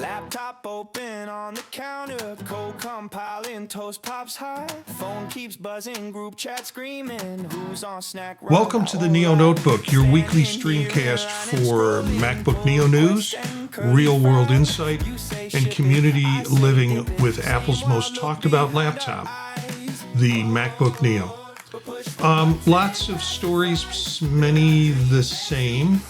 Laptop open on the counter, cold compiling, toast pops hot, phone keeps buzzing, group chat screaming, who's on snack? Welcome to the Neo Notebook, your weekly streamcast for MacBook Neo news, real-world insight, and community living with Apple's most talked-about laptop, the MacBook Neo. Lots of stories, many the same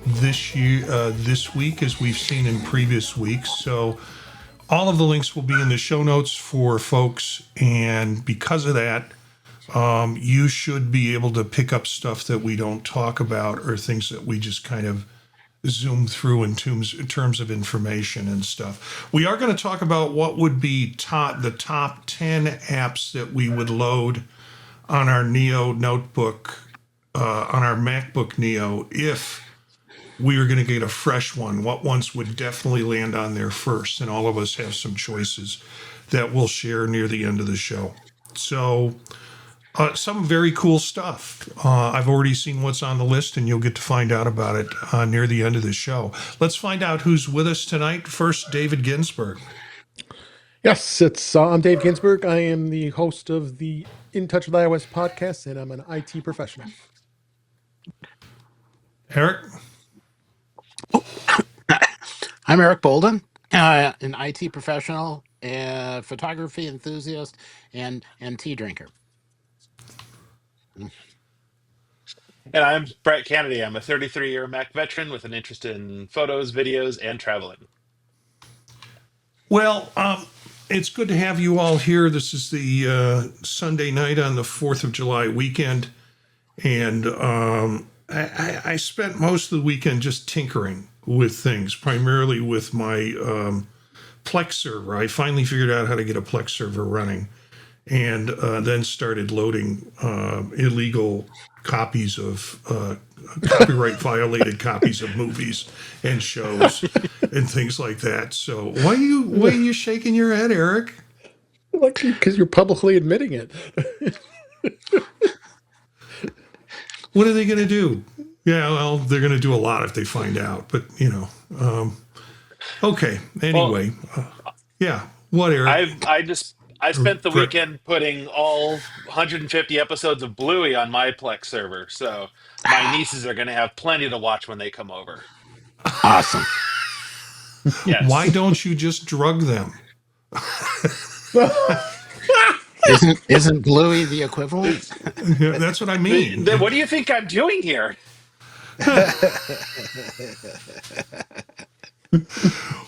this week as we've seen in previous weeks. So all of the links will be in the show notes for folks, and because of that, you should be able to pick up stuff that we don't talk about or things that we just kind of zoom through in terms of information and stuff. We are going to talk about what would be the top 10 apps that we would load on our Neo notebook, on our MacBook Neo, if we were going to get a fresh one. What ones would definitely land on there first? And all of us have some choices that we'll share near the end of the show. So some very cool stuff. I've already seen what's on the list, and you'll get to find out about it near the end of the show. Let's find out who's with us tonight. First, David Ginsburg. Yes, I'm Dave Ginsburg. I am the host of the In Touch with iOS podcast, and I'm an IT professional. Eric? I'm Eric Bolden, an IT professional, photography enthusiast, and tea drinker. And I'm Brett Kennedy. I'm a 33-year Mac veteran with an interest in photos, videos, and traveling. Well, it's good to have you all here. This is the Sunday night on the 4th of July weekend, and I spent most of the weekend just tinkering with things, primarily with my Plex server. I finally figured out how to get a Plex server running, and then started loading illegal copies of copyright violated copies of movies and shows and things like that. So why are you shaking your head, Eric? Like, because you're publicly admitting it. What are they going to do? Yeah, well, they're going to do a lot if they find out, but okay. Anyway, yeah. What, Eric? I spent the weekend putting all 150 episodes of Bluey on my Plex server, so my nieces are going to have plenty to watch when they come over. Awesome. Yes. Why don't you just drug them? Isn't Bluey the equivalent? Yeah, that's what I mean. What do you think I'm doing here?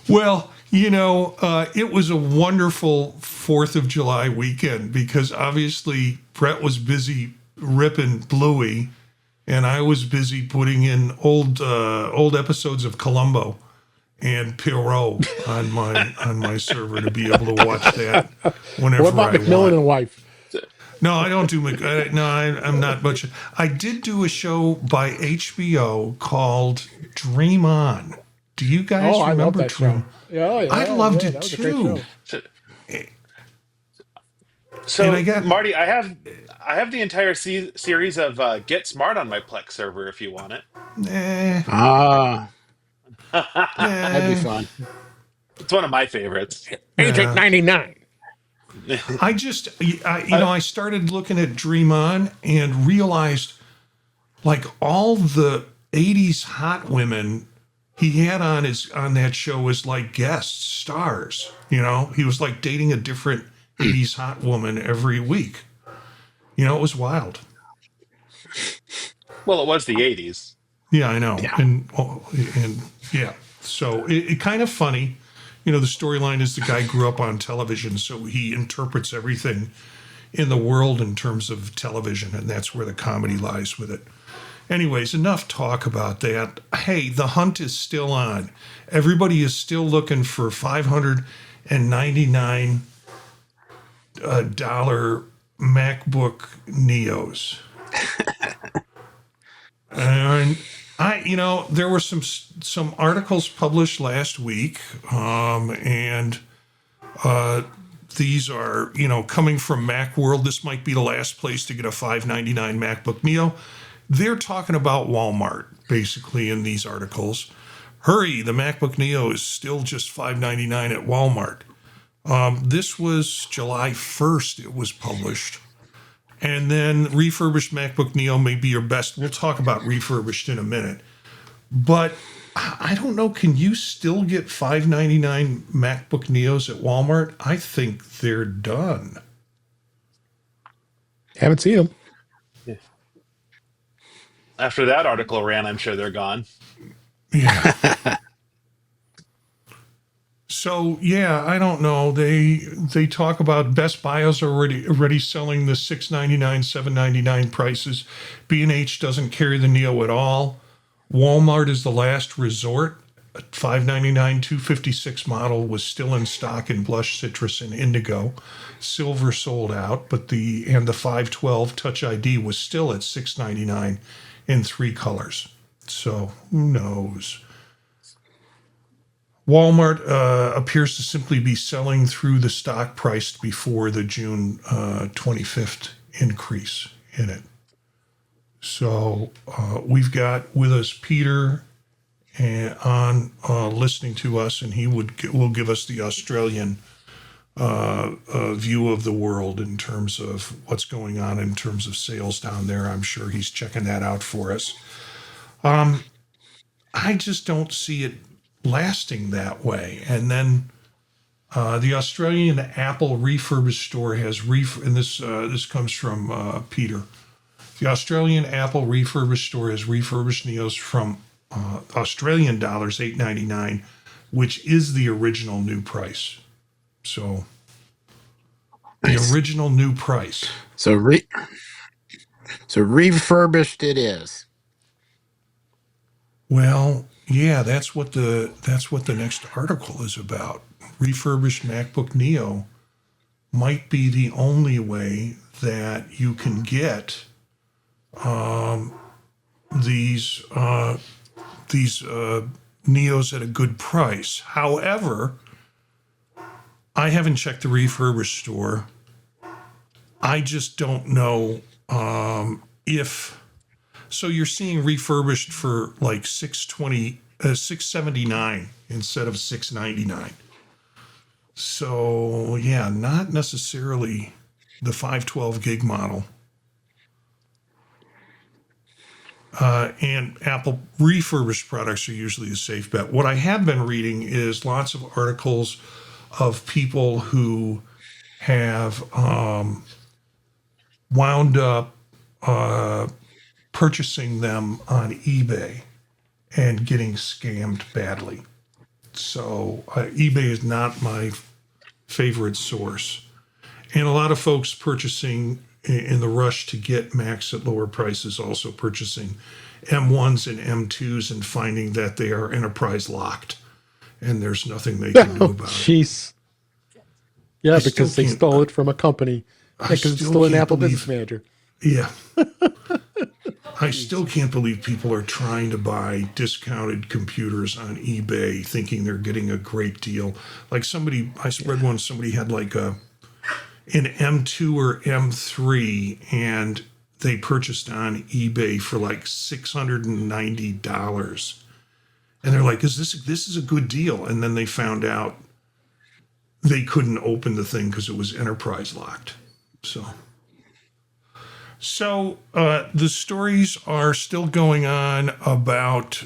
Well, it was a wonderful 4th of July weekend because obviously Brett was busy ripping Bluey, and I was busy putting in old episodes of Columbo and Pierrot on my server to be able to watch that whenever What about I Macmillan want. and Wife? No, I don't do I'm not much. I did do a show by HBO called Dream On. Do you guys remember I love that Dream? show. Yeah, I loved it that was a great too. So, Marty, I have the entire series of Get Smart on my Plex server if you want it. That'd be fun. It's one of my favorites. Agent 99. I started looking at Dream On and realized, like, all the 80s hot women he had on that show as like guest stars. He was like dating a different 80s hot woman every week. It was wild. Well, it was the 80s. Yeah, I know. Yeah. And yeah. So it kind of funny. The storyline is the guy grew up on television, so he interprets everything in the world in terms of television, and that's where the comedy lies with it. Anyways, enough talk about that. Hey, the hunt is still on. Everybody is still looking for $599 MacBook Neos. And there were some articles published last week, and these are, coming from Macworld. This might be the last place to get a $599 MacBook Neo. They're talking about Walmart, basically, in these articles. Hurry, the MacBook Neo is still just $599 at Walmart. This was July 1st it was published. And then refurbished MacBook Neo may be your best. We'll talk about refurbished in a minute. But I don't know, can you still get $599 MacBook Neos at Walmart? I think they're done. Haven't seen them. After that article ran, I'm sure they're gone. Yeah. So yeah, I don't know. They talk about Best Buy is already selling the $699, $799 prices. B&H doesn't carry the Neo at all. Walmart is the last resort. A $599 256 model was still in stock in blush citrus and indigo. Silver sold out, but the 512 Touch ID was still at $699 in 3 colors. So who knows? Walmart appears to simply be selling through the stock priced before the June 25th increase in it. So we've got with us Peter on listening to us, and he will give us the Australian view of the world in terms of what's going on in terms of sales down there. I'm sure he's checking that out for us. I just don't see it lasting that way. And then the Australian Apple refurbished store has and this comes from Peter. The Australian Apple refurbished store has refurbished Neos from Australian dollars $899, which is the original new price. So the original new price. So refurbished it is. Well, yeah, that's what the next article is about. Refurbished MacBook Neo might be the only way that you can get these Neos at a good price. However, I haven't checked the refurbished store. I just don't know if. So you're seeing refurbished for like $679 instead of $699. So yeah, not necessarily the 512 gig model. And Apple refurbished products are usually a safe bet. What I have been reading is lots of articles of people who have wound up purchasing them on eBay and getting scammed badly. So eBay is not my favorite source. And a lot of folks purchasing in the rush to get Macs at lower prices, also purchasing M1s and M2s and finding that they are enterprise locked and there's nothing they can do about it. Jeez. Yeah, because they stole it from a company. Because it's still an Apple Business Manager. Yeah. I still can't believe people are trying to buy discounted computers on eBay thinking they're getting a great deal. Like somebody had like an M2 or M3 and they purchased on eBay for like $690. And they're like, this is a good deal. And then they found out they couldn't open the thing because it was enterprise locked. So the stories are still going on about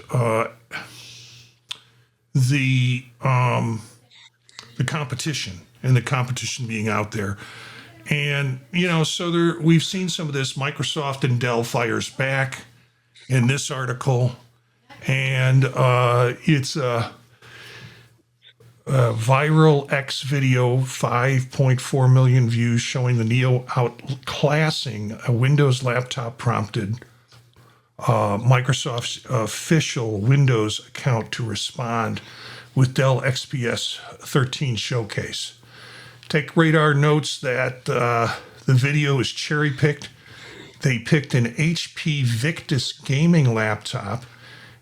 the competition and the competition being out there. And, so we've seen some of this. Microsoft and Dell fires back in this article. And it's a viral X video, 5.4 million views, showing the Neo outclassing a Windows laptop prompted Microsoft's official Windows account to respond with Dell XPS 13 showcase. TechRadar notes that the video is cherry-picked. They picked an HP Victus gaming laptop,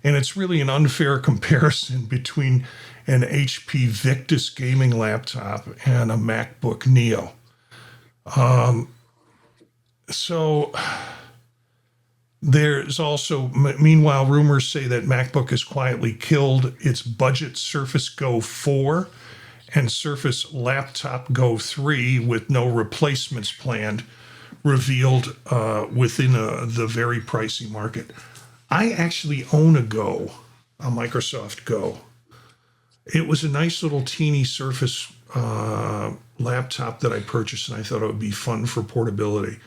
and it's really an unfair comparison between an HP Victus gaming laptop and a MacBook Neo. So There's also, meanwhile, rumors say that MacBook has quietly killed its budget Surface Go 4 and Surface Laptop Go 3 with no replacements planned, revealed within the very pricey market. I actually own a Microsoft Go. It was a nice little teeny Surface laptop that I purchased, and I thought it would be fun for portability.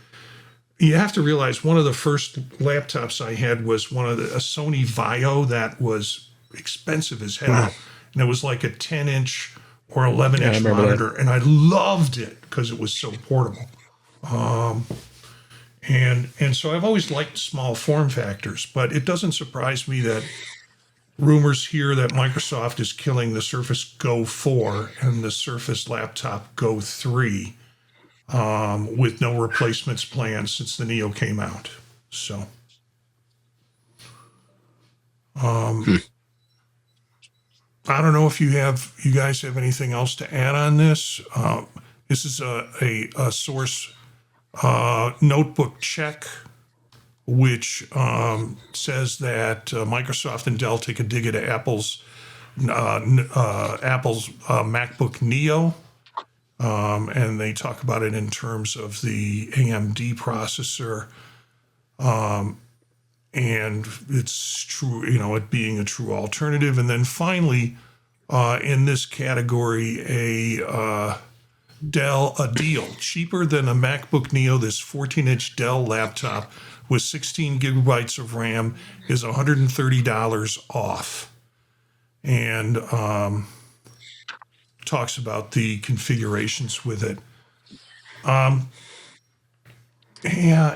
You have to realize one of the first laptops I had was a Sony Vaio that was expensive as hell. And it was like a 10-inch or 11-inch monitor. And I loved it because it was so portable. And so I've always liked small form factors, but it doesn't surprise me that rumors here that Microsoft is killing the Surface Go 4 and the Surface Laptop Go 3 with no replacements planned since the Neo came out. So, I don't know if you guys have anything else to add on this. This is a source, Notebookcheck, which says that Microsoft and Dell take a dig at Apple's MacBook Neo. And they talk about it in terms of the AMD processor, and it's true, it being a true alternative. And then finally, in this category, a deal cheaper than a MacBook Neo. This 14-inch Dell laptop with 16 gigabytes of RAM is $130 off, and talks about the configurations with it. Yeah,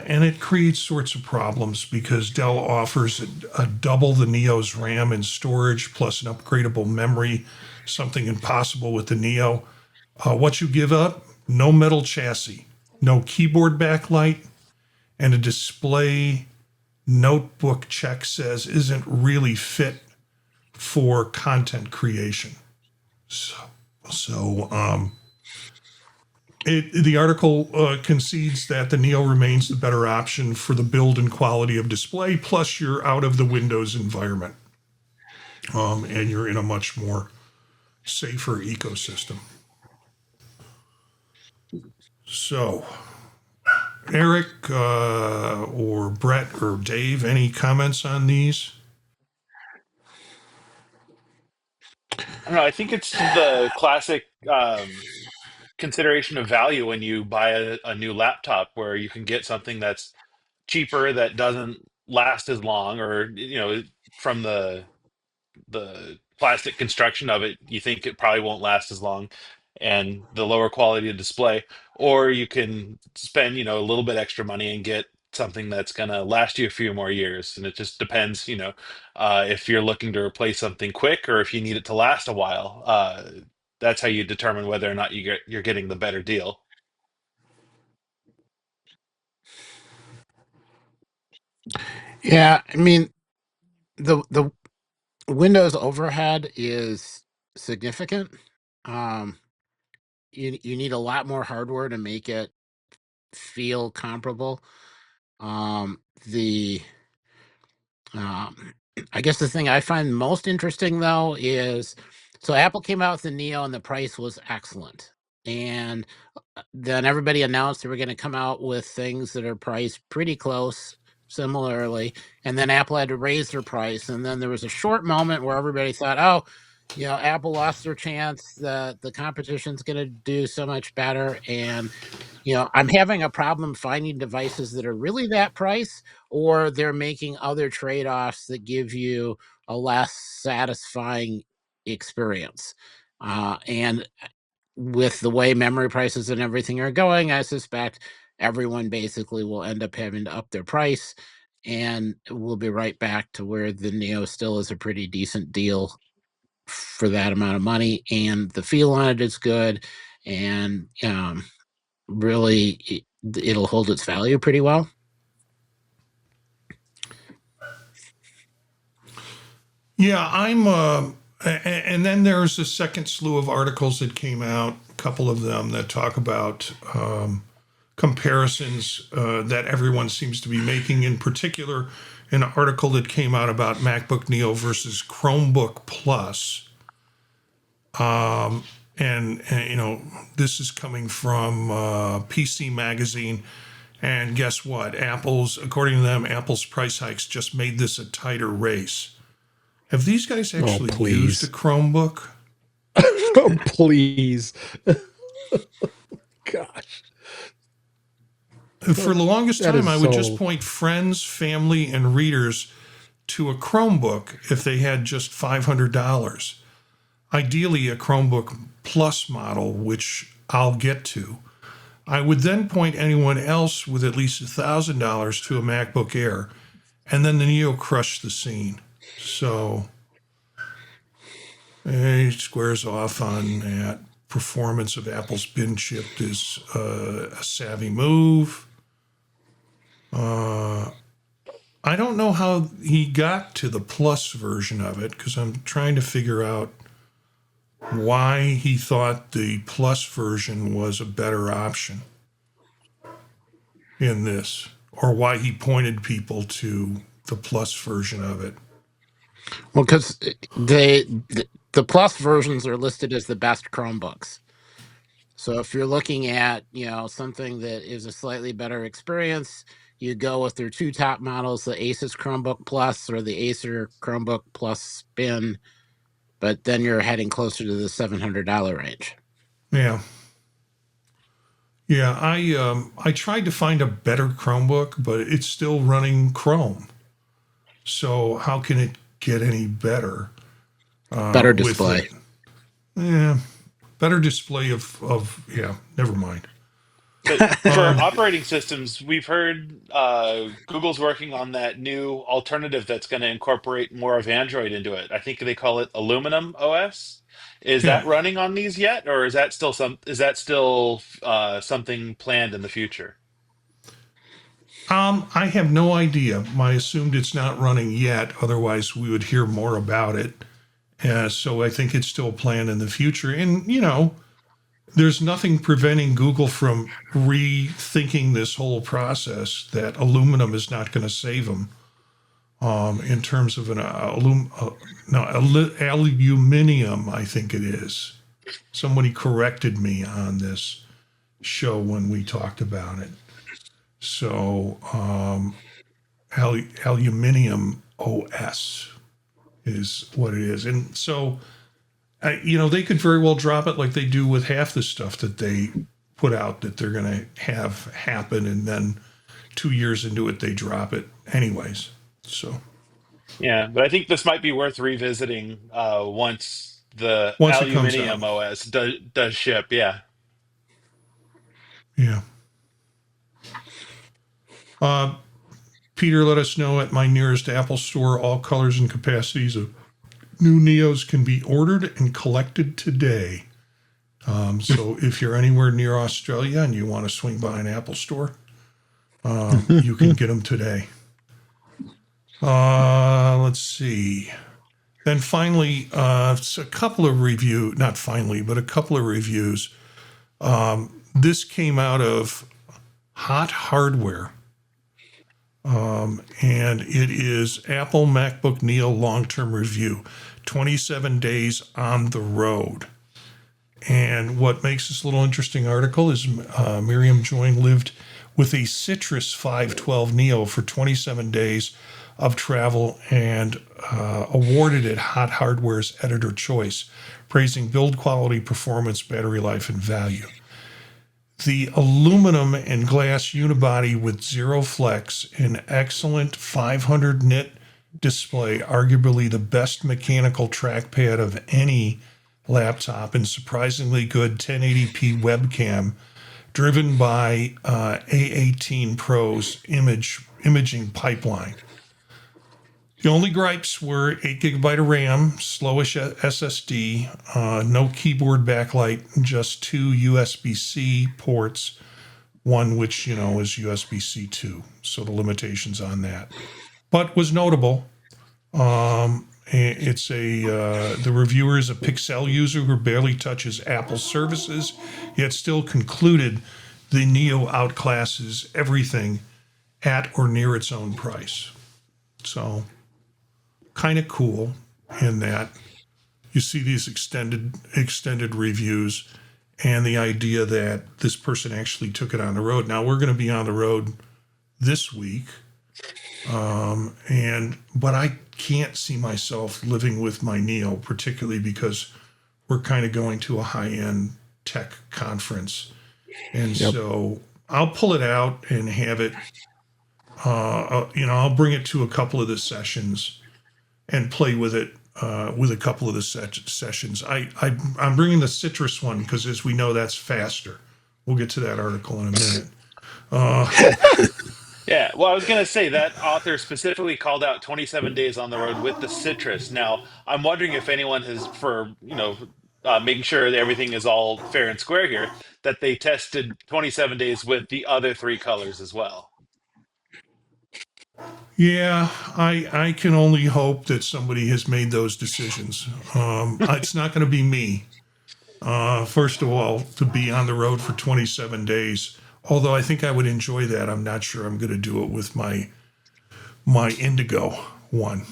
and it creates sorts of problems because Dell offers a double the Neo's RAM and storage plus an upgradable memory, something impossible with the Neo. What you give up? No metal chassis, no keyboard backlight, and a display Notebookcheck says isn't really fit for content creation. The article concedes that the Neo remains the better option for the build and quality of display, plus you're out of the Windows environment, and you're in a much more safer ecosystem. So, Eric or Brett or Dave, any comments on these? I don't know. I think it's the classic consideration of value when you buy a new laptop, where you can get something that's cheaper, that doesn't last as long, or from the plastic construction of it, you think it probably won't last as long, and the lower quality of display. Or you can spend a little bit extra money and get something that's going to last you a few more years. And it just depends, if you're looking to replace something quick or if you need it to last a while. That's how you determine whether or not you're getting the better deal. Yeah, I mean, the Windows overhead is significant. You need a lot more hardware to make it feel comparable. The I guess the thing I find most interesting though is, so Apple came out with the Neo and the price was excellent, and then everybody announced they were going to come out with things that are priced pretty close similarly, and then Apple had to raise their price, and then there was a short moment where everybody thought, oh, Apple lost their chance, the competition's going to do so much better. And I'm having a problem finding devices that are really that price, or they're making other trade-offs that give you a less satisfying experience. And with the way memory prices and everything are going, I suspect everyone basically will end up having to up their price, and we'll be right back to where the Neo still is a pretty decent deal for that amount of money, and the feel on it is good, and really it'll hold its value pretty well. Yeah, and then there's a second slew of articles that came out, a couple of them that talk about comparisons that everyone seems to be making. In particular, an article that came out about MacBook Neo versus Chromebook Plus. And this is coming from PC Magazine. And guess what? According to them, Apple's price hikes just made this a tighter race. Have these guys actually used a Chromebook? Oh, please. Gosh. For the longest time, I would just point friends, family, and readers to a Chromebook if they had just $500. Ideally, a Chromebook Plus model, which I'll get to. I would then point anyone else with at least $1,000 to a MacBook Air, and then the Neo crushed the scene. So he squares off on that. Performance of Apple's bin chip is a savvy move. I don't know how he got to the Plus version of it, because I'm trying to figure out why he thought the Plus version was a better option in this, or why he pointed people to the Plus version of it. Well, because the Plus versions are listed as the best Chromebooks. So if you're looking at, something that is a slightly better experience, you go with their two top models, the Asus Chromebook Plus or the Acer Chromebook Plus Spin, but then you're heading closer to the $700 range. Yeah. Yeah, I tried to find a better Chromebook, but it's still running Chrome. So how can it get any better? Better display. Yeah, better display never mind. But for operating systems, we've heard Google's working on that new alternative that's going to incorporate more of Android into it. I think they call it Aluminum OS. Is Yeah. that running on these yet, or is that still something planned in the future? I have no idea. I assumed it's not running yet. Otherwise, we would hear more about it. So I think it's still planned in the future. And, there's nothing preventing Google from rethinking this whole process, that aluminum is not going to save them in terms of aluminium, I think it is. Somebody corrected me on this show when we talked about it. So aluminium OS is what it is. And so, they could very well drop it like they do with half the stuff that they put out that they're going to have happen. And then 2 years into it, they drop it anyways. So, yeah, but I think this might be worth revisiting once the once it comes Aluminium out. OS does ship. Yeah. Yeah. Peter let us know at my nearest Apple store, all colors and capacities of new Neos can be ordered and collected today. So if you're anywhere near Australia and you want to swing by an Apple store, you can get them today. Let's see. Then finally, it's a couple of reviews. This came out of Hot Hardware. And it is Apple MacBook Neo long-term review, 27 days on the road. And what makes this a little interesting article is Miriam Join lived with a Citrus 512 Neo for 27 days of travel and awarded it Hot Hardware's editor choice, praising build quality, performance, battery life, and value. The aluminum and glass unibody with zero flex, an excellent 500 nit display, arguably the best mechanical trackpad of any laptop, and surprisingly good 1080p webcam, driven by A18 Pro's imaging pipeline. The only gripes were 8 gigabyte of RAM, slowish SSD, no keyboard backlight, just 2 USB-C ports, one which, is USB-C 2. So the limitations on that. But was notable. The reviewer is a Pixel user who barely touches Apple services, yet still concluded the Neo outclasses everything at or near its own price. So kind of cool in that you see these extended reviews and the idea that this person actually took it on the road. Now we're going to be on the road this week, but I can't see myself living with my Neo, particularly because we're kind of going to a high-end tech conference, and so I'll pull it out and have it. I'll bring it to a couple of the sessions and play with it with a couple of the sessions. I'm bringing the Citrus one because, as we know, that's faster. We'll get to that article in a minute. Yeah, well, I was going to say that author specifically called out 27 days on the road with the Citrus. Now, I'm wondering if anyone has, making sure that everything is all fair and square here, that they tested 27 days with the other three colors as well. Yeah, I can only hope that somebody has made those decisions. It's not going to be me. First of all, to be on the road for 27 days, although I think I would enjoy that, I'm not sure I'm going to do it with my Indigo one.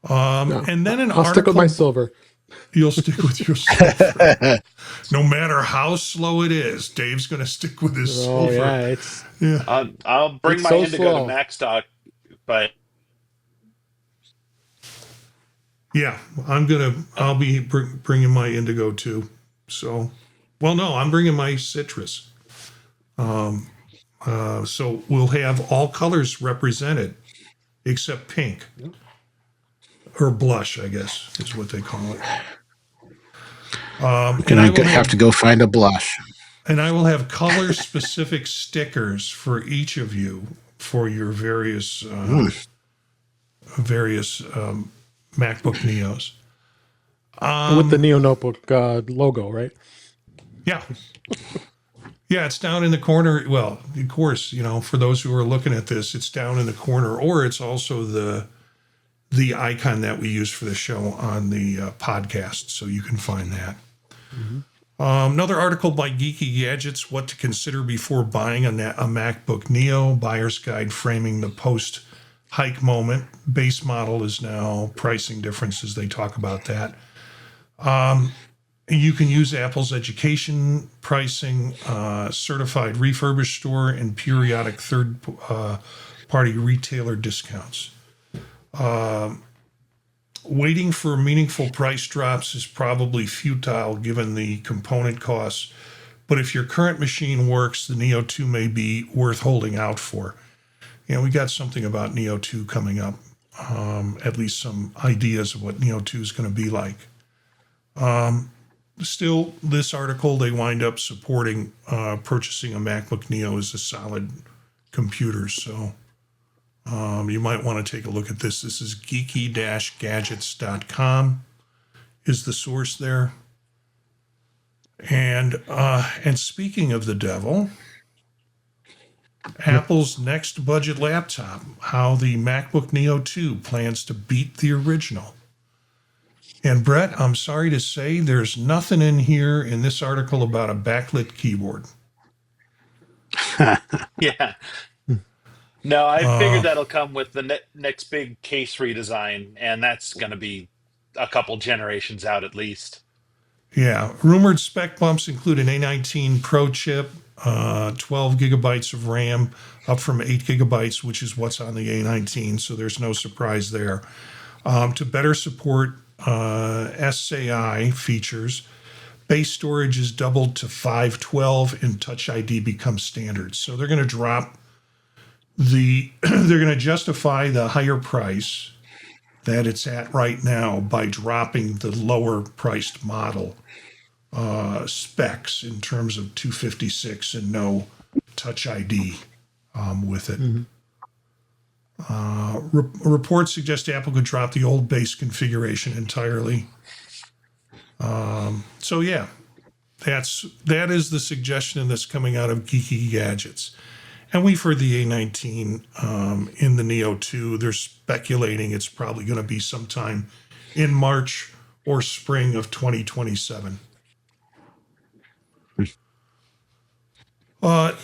And then I'll stick with my silver. You'll stick with your silver. No matter how slow it is, Dave's going to stick with his silver. Yeah, I'll bring my Indigo to Macstock, but yeah, I'll be bringing my Indigo too. So, well, no, I'm bringing my Citrus. So we'll have all colors represented except pink or blush, I guess is what they call it. And I'm going to have to go find a blush. And I will have color-specific stickers for each of you for your various MacBook Neos. With the Neo Notebook logo, right? Yeah. Yeah, it's down in the corner. Well, of course, for those who are looking at this, it's down in the corner, or it's also the icon that we use for the show on the podcast, so you can find that. Mm-hmm. Another article by Geeky Gadgets, What to Consider Before Buying a MacBook Neo, Buyer's Guide Framing the Post-Hike Moment. Base model is now pricing differences. They talk about that. You can use Apple's education pricing, certified refurbished store, and periodic third-party retailer discounts. Waiting for meaningful price drops is probably futile given the component costs, but if your current machine works, the Neo 2 may be worth holding out for. We got something about Neo 2 coming up, at least some ideas of what Neo 2 is going to be like. Still, this article, they wind up supporting purchasing a MacBook Neo as a solid computer, so you might want to take a look at this. This is geeky-gadgets.com is the source there. And speaking of the devil, Apple's next budget laptop, how the MacBook Neo 2 plans to beat the original. And Brett, I'm sorry to say there's nothing in here in this article about a backlit keyboard. Yeah. No, I figured that'll come with the next big case redesign, and that's going to be a couple generations out at least. Yeah. Rumored spec bumps include an A19 Pro chip, 12 gigabytes of RAM, up from 8 gigabytes, which is what's on the A19, so there's no surprise there. To better support SAI features, base storage is doubled to 512 and Touch ID becomes standard. So they're going to drop they're going to justify the higher price that it's at right now by dropping the lower priced model specs in terms of 256 and no Touch ID with it. Mm-hmm. Reports suggest Apple could drop the old base configuration entirely. So yeah, that is the suggestion that's coming out of Geeky Gadgets. And we've heard the A19 in the Neo 2. They're speculating it's probably going to be sometime in March or spring of 2027.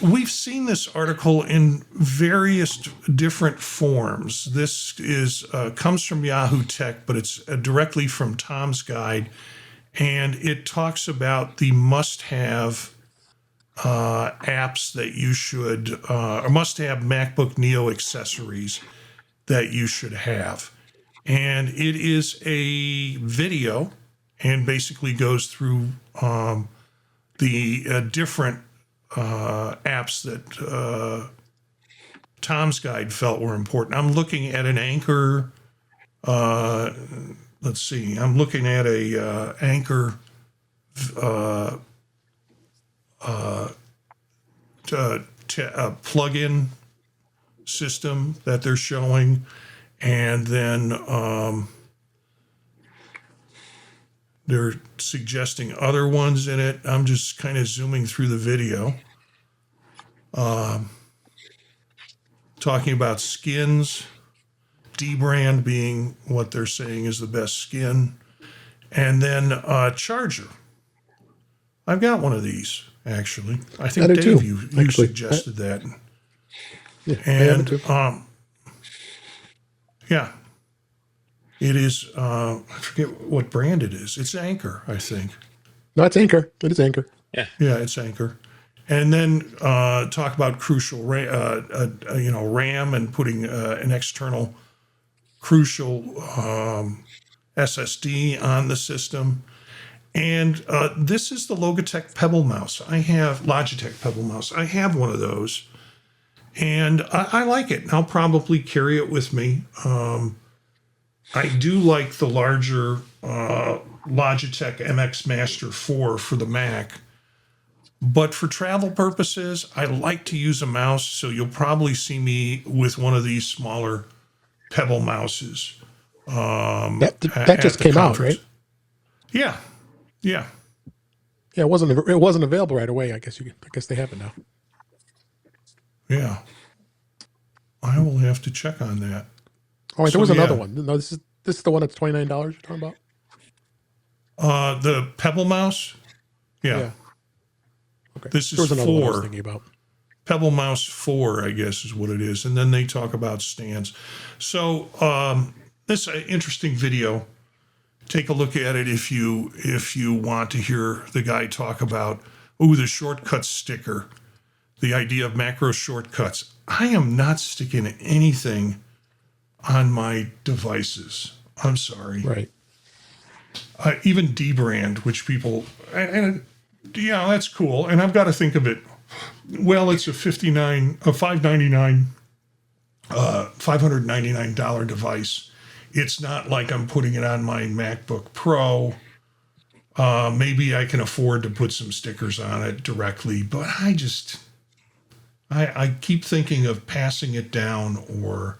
We've seen this article in various different forms. This is comes from Yahoo Tech, but it's directly from Tom's Guide, and it talks about the must-have apps that you should, or must-have MacBook Neo accessories that you should have. And it is a video and basically goes through the different apps that Tom's Guide felt were important. I'm looking at an Anchor. Let's see. I'm looking at a Anchor plug-in system that they're showing, and then they're suggesting other ones in it. I'm just kind of zooming through the video. Talking about skins, D-brand being what they're saying is the best skin. And then charger. I've got one of these, actually. I think, Dave, you suggested that. Yeah, and I have yeah, it is, I forget what brand it is. It's Anchor, I think. No, it's Anchor. It is Anchor. Yeah, it's Anchor. And then talk about crucial RAM and putting an external crucial SSD on the system. And this is the Logitech Pebble Mouse. Logitech Pebble Mouse. I have one of those, and I like it. I'll probably carry it with me. I do like the larger Logitech MX Master 4 for the Mac. But for travel purposes, I like to use a mouse, so you'll probably see me with one of these smaller Pebble mouses. That just came out, right? Yeah. Yeah, it wasn't available right away. I guess they have it now. Yeah. I will have to check on that. Oh, wait, there was another one. No, this is the one that's $29 you're talking about? The Pebble mouse? Yeah. Okay. This is there was another one I was 4. thinking about. Pebble Mouse 4, I guess, is what it is. And then they talk about stands. So this is an interesting video. Take a look at it if you want to hear the guy talk about, the shortcuts sticker, the idea of macro shortcuts. I am not sticking anything on my devices. I'm sorry. Right. Even D-brand, which people, and yeah, that's cool. And I've got to think of it. Well, it's a $599 device. It's not like I'm putting it on my MacBook Pro. Maybe I can afford to put some stickers on it directly, but I keep thinking of passing it down or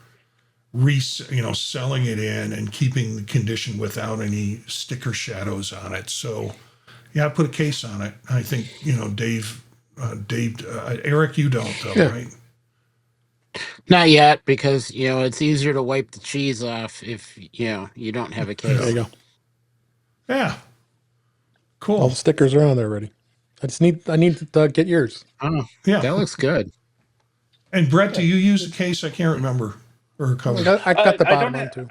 selling it in and keeping the condition without any sticker shadows on it. So yeah, I put a case on it. I think, Dave, Eric, you don't though, right? Not yet, because it's easier to wipe the cheese off if you don't have a case. There you go. Yeah. Cool. All the stickers are on there already. I need to get yours. Oh, yeah, that looks good. And Brett, do you use a case? I can't remember. Or a cover. I got the bottom one too.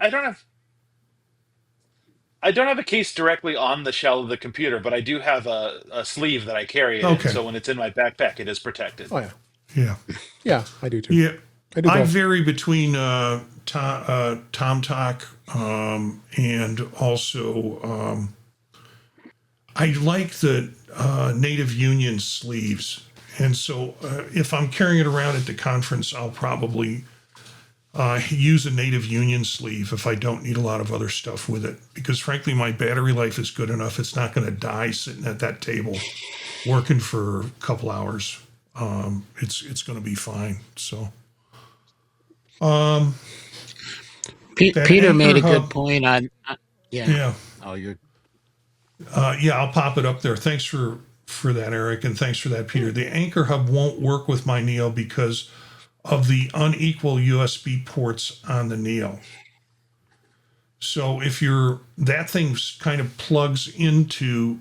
I don't have a case directly on the shell of the computer, but I do have a sleeve that I carry it in. So when it's in my backpack, it is protected. Oh yeah. Yeah. Yeah, I do too. Yeah. I vary between TomTalk and also I like the Native Union sleeves. And so if I'm carrying it around at the conference, I'll probably use a Native Union sleeve if I don't need a lot of other stuff with it. Because frankly, my battery life is good enough. It's not going to die sitting at that table working for a couple hours. It's going to be fine. So, Peter made a good point on. Yeah. Oh, you're. I'll pop it up there. Thanks for that, Eric, and thanks for that, Peter. The Anchor Hub won't work with my Neo because of the unequal USB ports on the Neo. So if that thing kind of plugs into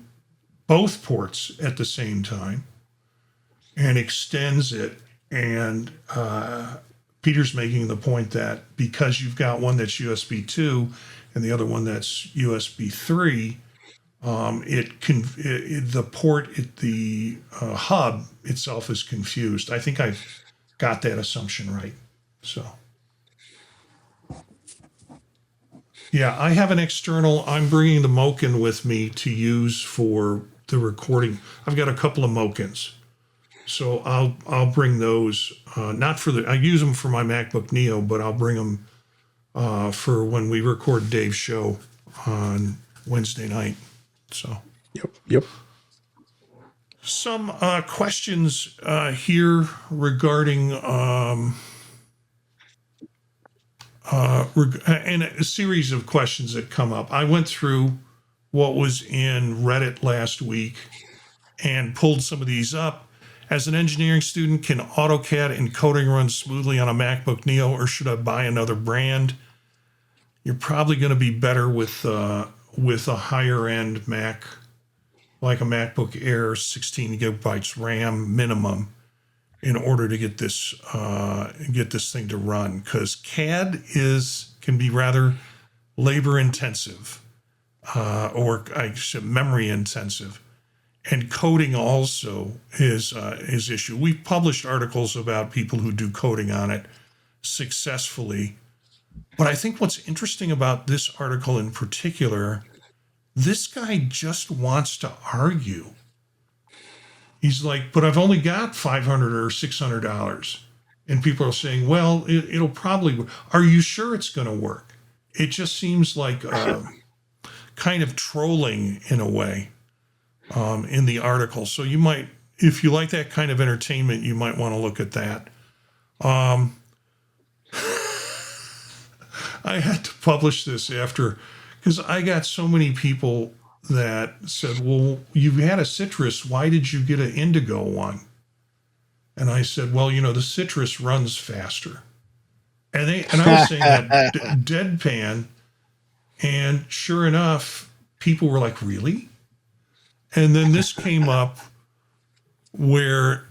both ports at the same time. and extends it. And Peter's making the point that because you've got one that's USB 2 and the other one that's USB 3, the hub itself is confused. I think I've got that assumption right. So, yeah, I have an external. I'm bringing the Moken with me to use for the recording. I've got a couple of Mokens, so I'll bring those. Not for I use them for my MacBook Neo, but I'll bring them for when we record Dave's show on Wednesday night. So. Yep. Some questions here regarding and a series of questions that come up. I went through what was in Reddit last week and pulled some of these up. As an engineering student, can AutoCAD encoding run smoothly on a MacBook Neo, or should I buy another brand? You're probably going to be better with a higher end Mac, like a MacBook Air, 16 gigabytes RAM minimum, in order to get this thing to run, because CAD can be rather labor intensive, or I should memory intensive, and coding also is issue. We've published articles about people who do coding on it successfully, but I think what's interesting about this article in particular, this guy just wants to argue. He's like, but I've only got $500 or $600. And people are saying, well, it'll probably work. Are you sure it's going to work? It just seems like kind of trolling in a way in the article. So you might, if you like that kind of entertainment, you might want to look at that. I had to publish this because I got so many people that said, well, you had a Citrus, why did you get an Indigo one? And I said, well, the Citrus runs faster. And I was saying that deadpan, and sure enough, people were like, really? And then this came up where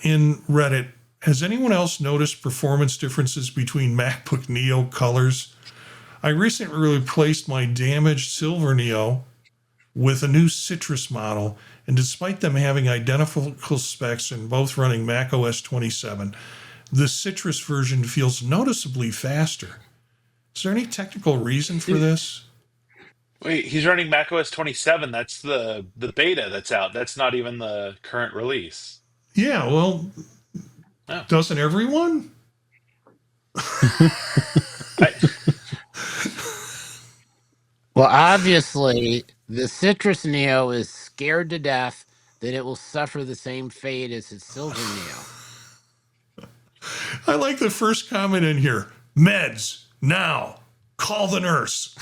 in Reddit, has anyone else noticed performance differences between MacBook Neo colors? I recently replaced my damaged Silver Neo with a new Citrus model, and despite them having identical specs and both running macOS 27, the Citrus version feels noticeably faster. Is there any technical reason for this? Wait, he's running macOS 27. That's the beta that's out. That's not even the current release. Yeah, well, Oh. doesn't everyone? Well, obviously, the Citrus Neo is scared to death that it will suffer the same fate as its Silver Neo. I like the first comment in here. Meds, now. Call the nurse.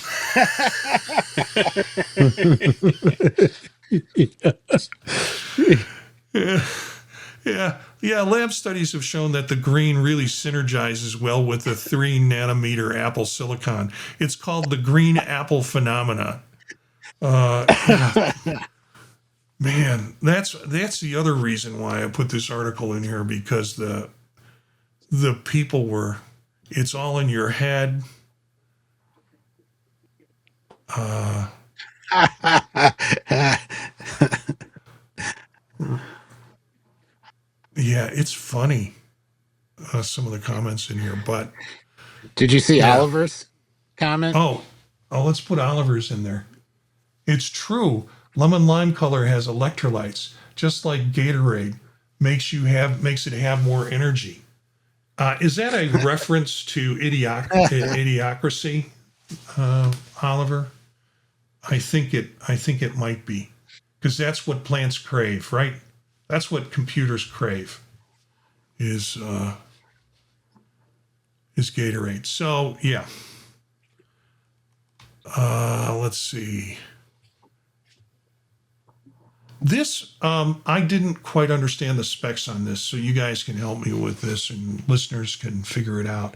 Yeah. Lab studies have shown that the green really synergizes well with the 3 nanometer Apple silicon. It's called the green apple phenomena. Man, that's the other reason why I put this article in here, because the people were, it's all in your head. Yeah, it's funny, some of the comments in here, but... Did you see Oliver's comment? Oh, let's put Oliver's in there. It's true. Lemon lime color has electrolytes, just like Gatorade makes it have more energy. Is that a reference to Idiocracy, Oliver? I think it might be, because that's what plants crave, right? That's what computers crave. Is Gatorade. So yeah. Let's see. This, I didn't quite understand the specs on this, so you guys can help me with this and listeners can figure it out.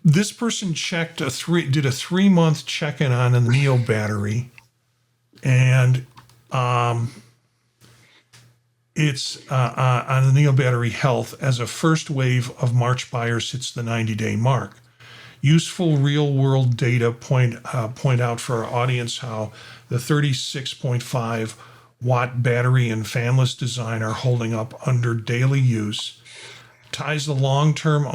This person did a 3-month check-in on a Neo battery, and it's on the Neo battery health as a first wave of March buyers hits the 90-day mark. Useful real-world data point out for our audience how the 36.5 watt battery and fanless design are holding up under daily use. Ties to the long-term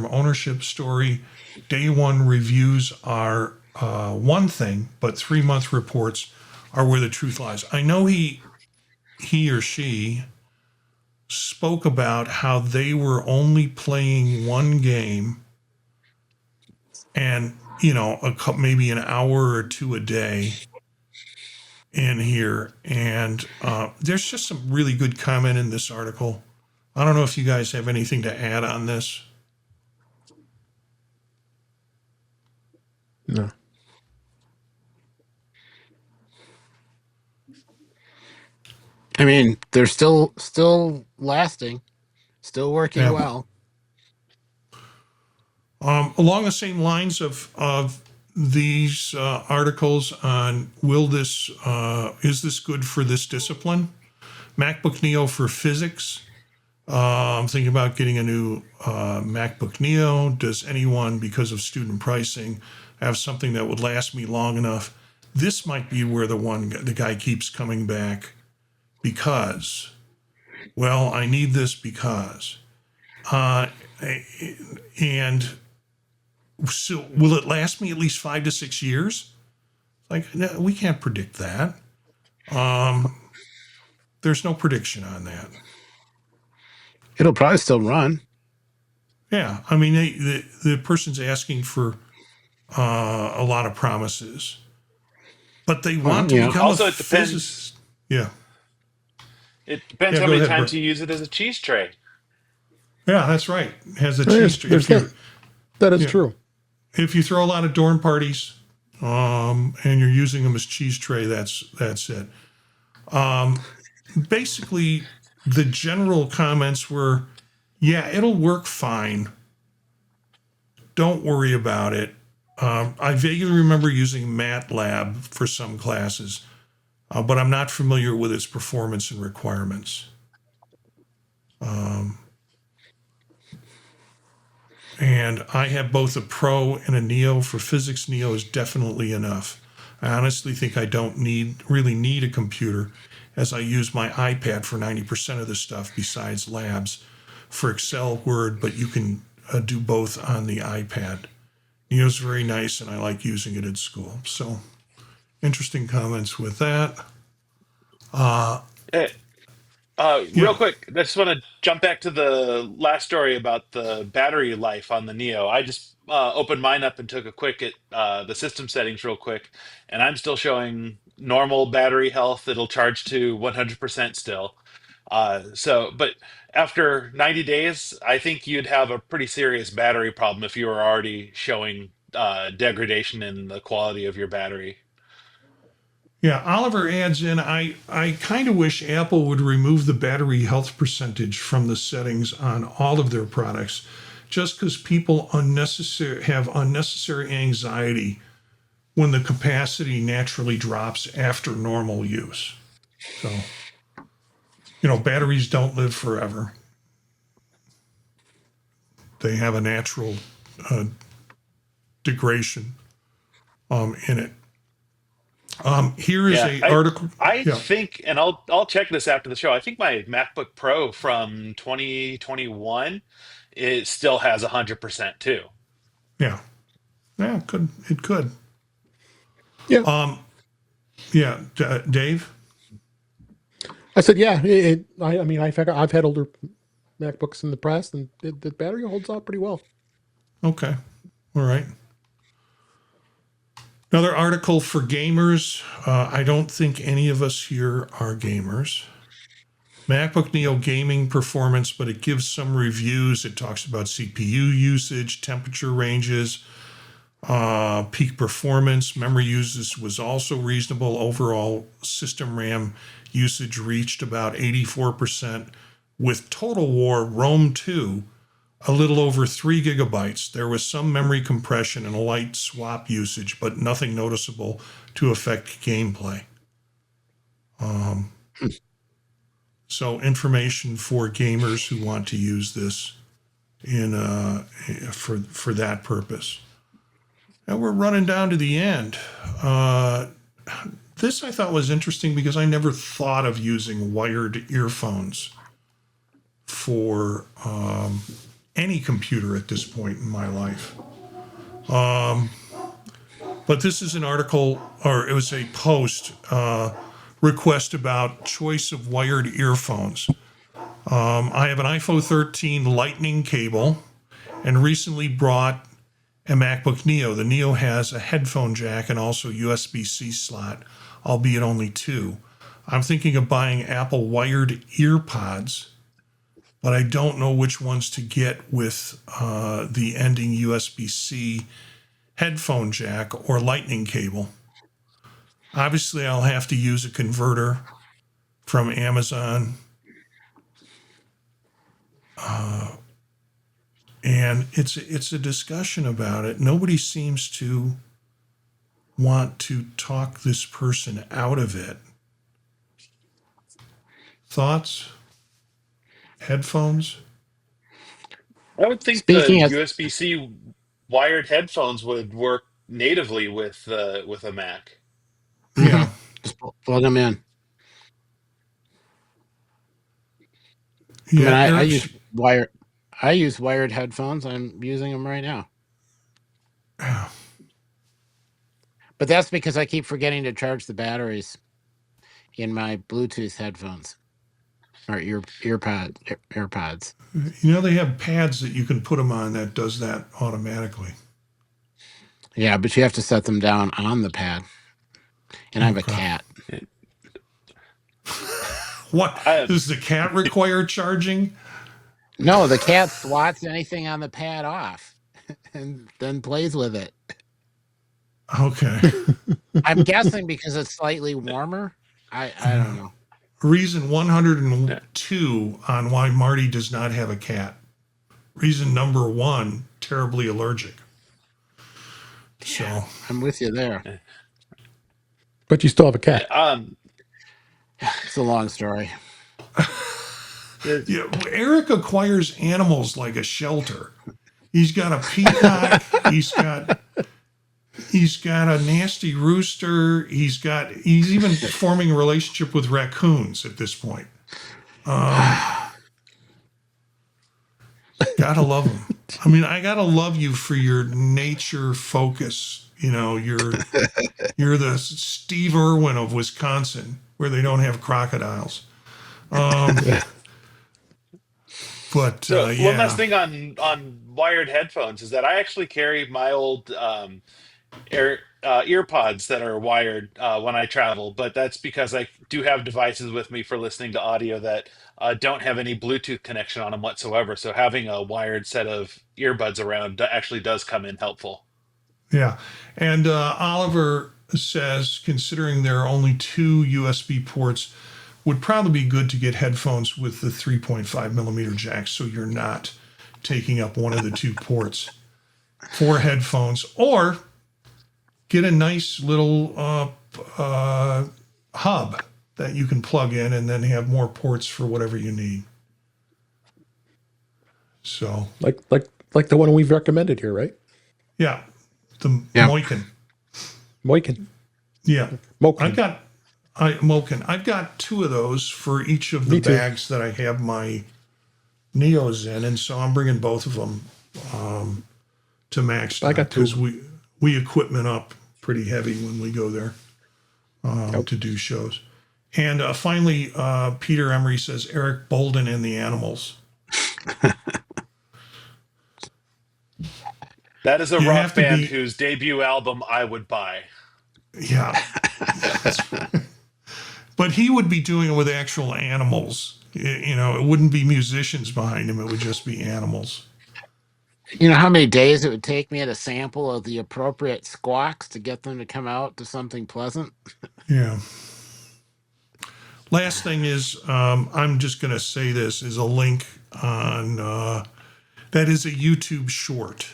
ownership story. Day one reviews are one thing, but 3-month reports are where the truth lies. I know he or she spoke about how they were only playing one game and, maybe an hour or two a day in here. And there's just some really good comment in this article. I don't know if you guys have anything to add on this. No. I mean, they're still lasting, still working well. Along the same lines of these articles on is this good for this discipline? MacBook Neo for physics. I'm thinking about getting a new MacBook Neo. Does anyone, because of student pricing, have something that would last me long enough? This might be where the guy keeps coming back because, well, I need this because. And so will it last me at least 5 to 6 years? Like, no, we can't predict that. There's no prediction on that. It'll probably still run. Yeah, I mean, the person's asking for a lot of promises, but they want to become also, it physicist. Depends. Yeah. It depends how many times you use it as a cheese tray. Yeah, that's right. It has a cheese tray. That is true. If you throw a lot of dorm parties, and you're using them as cheese tray, that's it. Basically, the general comments were, yeah, it'll work fine. Don't worry about it. I vaguely remember using MATLAB for some classes, but I'm not familiar with its performance and requirements. And I have both a Pro and a Neo. For physics, Neo is definitely enough. I honestly think I don't really need a computer, as I use my iPad for 90% of the stuff besides labs for Excel, Word, but you can do both on the iPad. Neo's very nice, and I like using it at school. So, interesting comments with that. Real quick, I just want to jump back to the last story about the battery life on the Neo. I just opened mine up and took a quick at the system settings real quick, and I'm still showing normal battery health. It'll charge to 100% still. But after 90 days, I think you'd have a pretty serious battery problem if you were already showing degradation in the quality of your battery. Yeah, Oliver adds in, I kind of wish Apple would remove the battery health percentage from the settings on all of their products, just because people have unnecessary anxiety when the capacity naturally drops after normal use. So, batteries don't live forever. They have a natural degradation in it. Here is an article. I think, and I'll check this after the show. I think my MacBook Pro from 2021 it still has 100% too. Yeah, it could. Yeah. Dave. I said, yeah. I mean, I've had older MacBooks in the past, and the battery holds out pretty well. Okay, all right. Another article for gamers. I don't think any of us here are gamers. MacBook Neo gaming performance, but it gives some reviews. It talks about CPU usage, temperature ranges, peak performance. Memory uses was also reasonable. Overall system RAM usage reached about 84%, with Total War Rome 2 a little over 3 gigabytes. There was some memory compression and a light swap usage, but nothing noticeable to affect gameplay. So information for gamers who want to use this in for that purpose. And we're running down to the end. This I thought was interesting because I never thought of using wired earphones for any computer at this point in my life. But this is an article, or it was a post request about choice of wired earphones. I have an iPhone 13 Lightning cable and recently brought a MacBook Neo. The Neo has a headphone jack and also USB-C slot, albeit only 2. I'm thinking of buying Apple wired ear pods, but I don't know which ones to get with the ending USB-C headphone jack or Lightning cable. Obviously, I'll have to use a converter from Amazon. And it's a discussion about it. Nobody seems to want to talk this person out of it. Thoughts? Headphones? I would think the Speaking of, USB-C wired headphones would work natively with a Mac. Yeah. just plug them in. I mean, Yeah, I Eric, use wired headphones. I'm using them right now. But that's because I keep forgetting to charge the batteries in my Bluetooth headphones or AirPods. they have pads that you can put them on that does that automatically. Yeah, but you have to set them down on the pad. And I have a Okay. cat. What? I, Does the cat require charging? No, the cat swats anything on the pad off and then plays with it. Okay. I'm guessing because it's slightly warmer. I don't know. Reason 102 on why Marty does not have a cat. Reason number 1, terribly allergic. So I'm with you there. But you still have a cat. It's a long story. yeah, Eric acquires animals like a shelter. He's got a peacock. He's got a nasty rooster. He's even forming a relationship with raccoons at this point. Gotta love him. I mean, I gotta love you for your nature focus. You're the Steve Irwin of Wisconsin, where they don't have crocodiles. But so yeah. one last thing on wired headphones is that I actually carry my old earpods that are wired when I travel, but that's because I do have devices with me for listening to audio that don't have any Bluetooth connection on them whatsoever. So having a wired set of earbuds around actually does come in helpful. Yeah. And Oliver says, considering there are only 2 USB ports, would probably be good to get headphones with the 3.5 millimeter jack so you're not taking up one of the 2 ports for headphones, or get a nice little hub that you can plug in and then have more ports for whatever you need. So Like the one we've recommended here, right? yeah, the Yeah. Moiken. Moiken. Yeah. Moken. Moken. I've got 2 of those for each of the Me too. bags that I have my Neos in, and so I'm bringing both of them to Max. I got 2. because we equipment up pretty heavy when we go there to do shows. And finally, Peter Emery says Eric Bolden and the Animals. That is a You rock have to band be- whose debut album I would buy. Yeah. But he would be doing it with actual animals. It wouldn't be musicians behind him. It would just be animals. You know how many days it would take me to sample of the appropriate squawks to get them to come out to something pleasant? Yeah. Last thing is, I'm just going to say this is a link on that is a YouTube short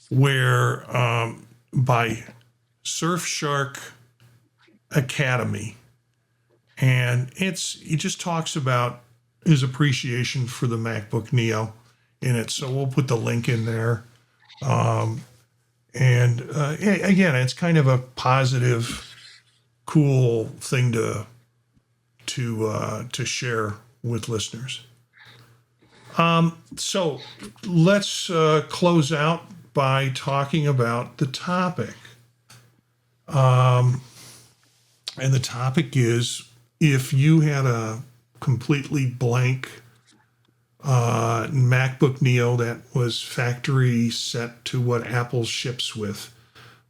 where by Surfshark Academy, And he just talks about his appreciation for the MacBook Neo in it. So we'll put the link in there. Again, it's kind of a positive, cool thing to share with listeners. So let's close out by talking about the topic. And the topic is, if you had a completely blank MacBook Neo that was factory set to what Apple ships with,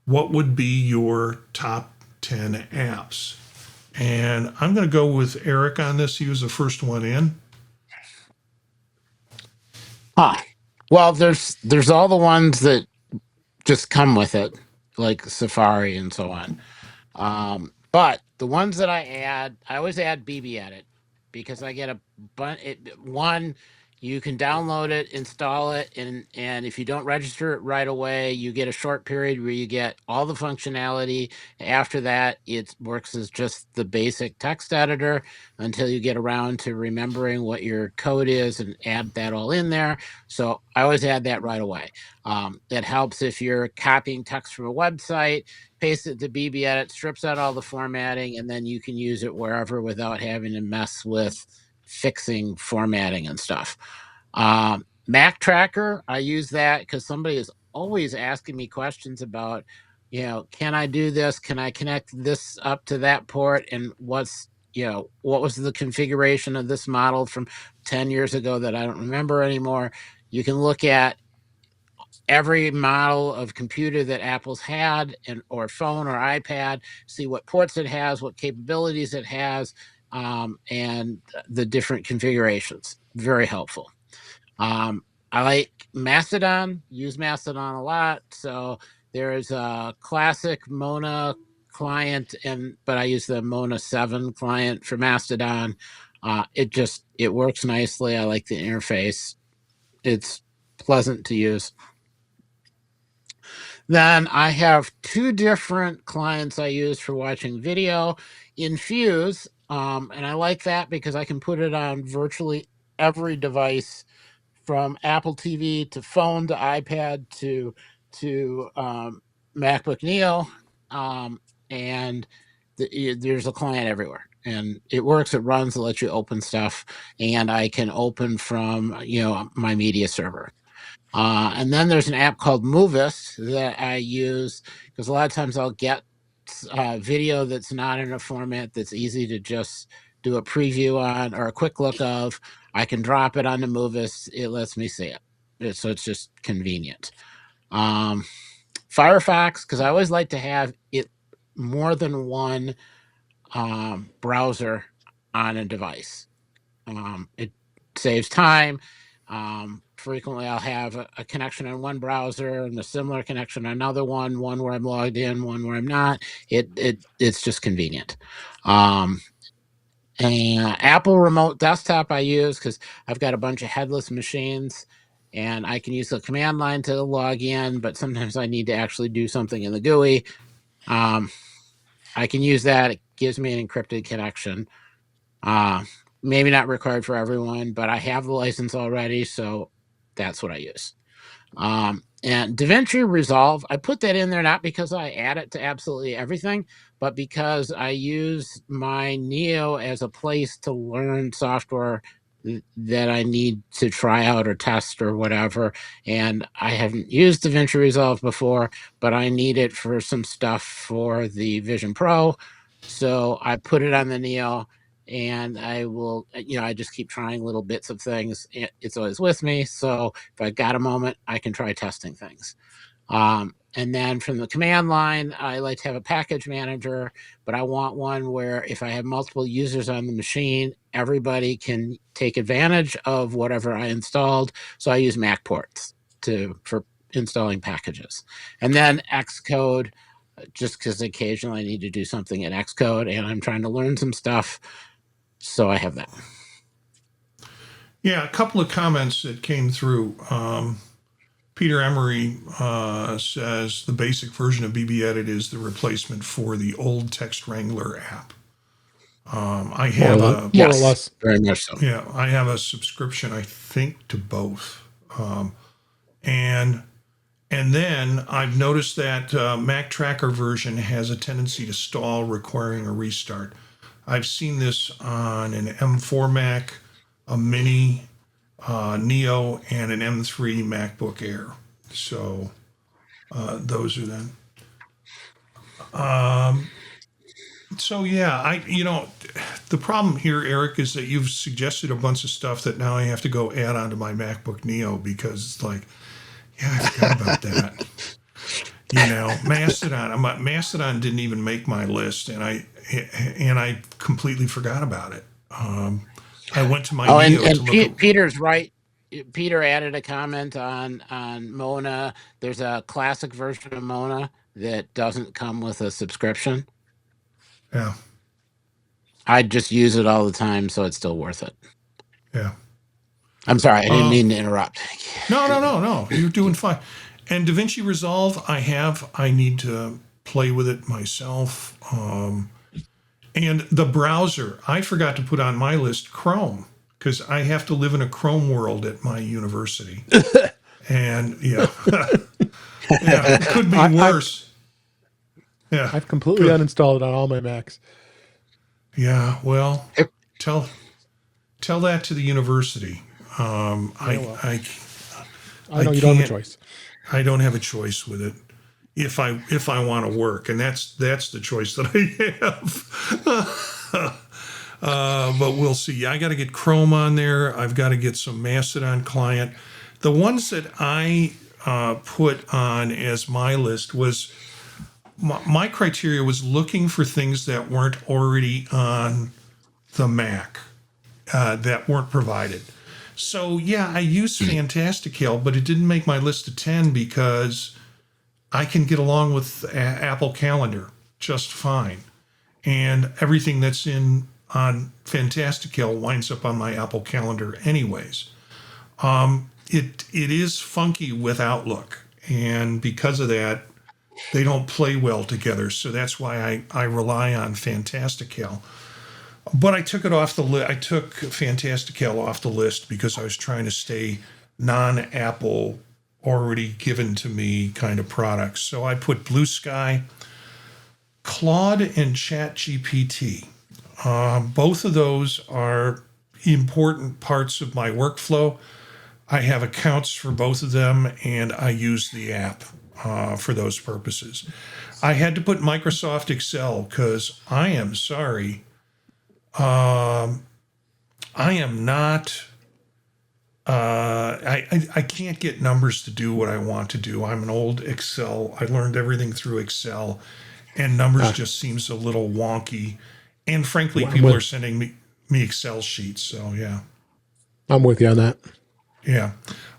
what would be your top 10 apps? And I'm going to go with Eric on this. He was the first one in. Well, there's all the ones that just come with it, like Safari and so on. But the ones that I always add BB Edit, because I get one, you can download it, install it, and if you don't register it right away, you get a short period where you get all the functionality. After that, it works as just the basic text editor until you get around to remembering what your code is and add that all in there. So I always add that right away. It helps if you're copying text from a website, paste it to BB Edit, strips out all the formatting, and then you can use it wherever without having to mess with fixing formatting and stuff. Mac Tracker, I use that because somebody is always asking me questions about, can I do this? Can I connect this up to that port? And what was the configuration of this model from 10 years ago that I don't remember anymore? You can look at every model of computer that Apple's had, or phone or iPad, see what ports it has, what capabilities it has, and the different configurations. Very helpful. I like Mastodon, use Mastodon a lot. So there's a classic Mona client, but I use the Mona 7 client for Mastodon. It works nicely. I like the interface. It's pleasant to use. Then I have two different clients I use for watching video. Infuse, and I like that because I can put it on virtually every device, from Apple TV to phone to iPad to MacBook Neo, and there's a client everywhere. And it works, it runs, it lets you open stuff, and I can open from my media server. And then there's an app called Movist that I use because a lot of times I'll get video that's not in a format that's easy to just do a preview on or a quick look of. I can drop it onto Movist. It lets me see it. So it's just convenient. Firefox, because I always like to have it more than one browser on a device. It saves time. Frequently I'll have a connection on one browser and a similar connection on another one where I'm logged in, one where I'm not. It's just convenient. And Apple Remote Desktop I use because I've got a bunch of headless machines, and I can use the command line to log in, but sometimes I need to actually do something in the GUI. I can use that. It gives me an encrypted connection. Maybe not required for everyone, but I have the license already, so that's what I use. And DaVinci Resolve, I put that in there not because I add it to absolutely everything, but because I use my Neo as a place to learn software that I need to try out or test or whatever. And I haven't used DaVinci Resolve before, but I need it for some stuff for the Vision Pro. So I put it on the Neo, and I will, I just keep trying little bits of things. It's always with me. So if I got a moment, I can try testing things. And then from the command line, I like to have a package manager, but I want one where if I have multiple users on the machine, everybody can take advantage of whatever I installed. So I use MacPorts for installing packages. And then Xcode, just because occasionally I need to do something in Xcode and I'm trying to learn some stuff. So I have that. Yeah, a couple of comments that came through. Peter Emery says the basic version of BB Edit is the replacement for the old Text Wrangler app. I have more a or Yes, less. very much so. yeah, I have a subscription, I think, to both. And then I've noticed that Mac Tracker version has a tendency to stall, requiring a restart. I've seen this on an M4 Mac, a Mini Neo, and an M3 MacBook Air. So those are them. So yeah, the problem here, Eric, is that you've suggested a bunch of stuff that now I have to go add onto my MacBook Neo because it's like, yeah, I forgot about that. Mastodon didn't even make my list, and I completely forgot about it. I went to my Oh, and Neo to look at. Peter's right. Peter added a comment on Mona. There's a classic version of Mona that doesn't come with a subscription. Yeah, I just use it all the time, so it's still worth it. yeah. I'm sorry, I didn't mean to interrupt. No. You're doing fine. And DaVinci Resolve, I need to play with it myself. And the browser, I forgot to put on my list Chrome because I have to live in a Chrome world at my university. And yeah, yeah, it could be worse. Yeah, I've completely uninstalled it on all my Macs. yeah. Well, tell that to the university. Well, I I know you don't have a can't. choice. I don't have a choice with it if I want to work, and that's the choice that I have. But we'll see. I got to get Chrome on there. I've got to get some Mastodon client. The ones that I put on as my list was my criteria was looking for things that weren't already on the Mac, that weren't provided. So yeah, I used Fantastical, but it didn't make my list of 10 because I can get along with Apple Calendar just fine, and everything that's in on Fantastical winds up on my Apple Calendar anyways. It is funky with Outlook, and because of that, they don't play well together. So that's why I rely on Fantastical. But I took it off the list. I took Fantastical off the list because I was trying to stay non-Apple, already given to me kind of products. So I put Blue Sky, Claude, and ChatGPT. Both of those are important parts of my workflow. I have accounts for both of them, and I use the app for those purposes. I had to put Microsoft Excel because I am sorry. I am not. I can't get numbers to do what I want to do. I'm an old Excel. I learned everything through Excel, and numbers just seems a little wonky. And frankly, people are sending me Excel sheets. So yeah. I'm with you on that. Yeah.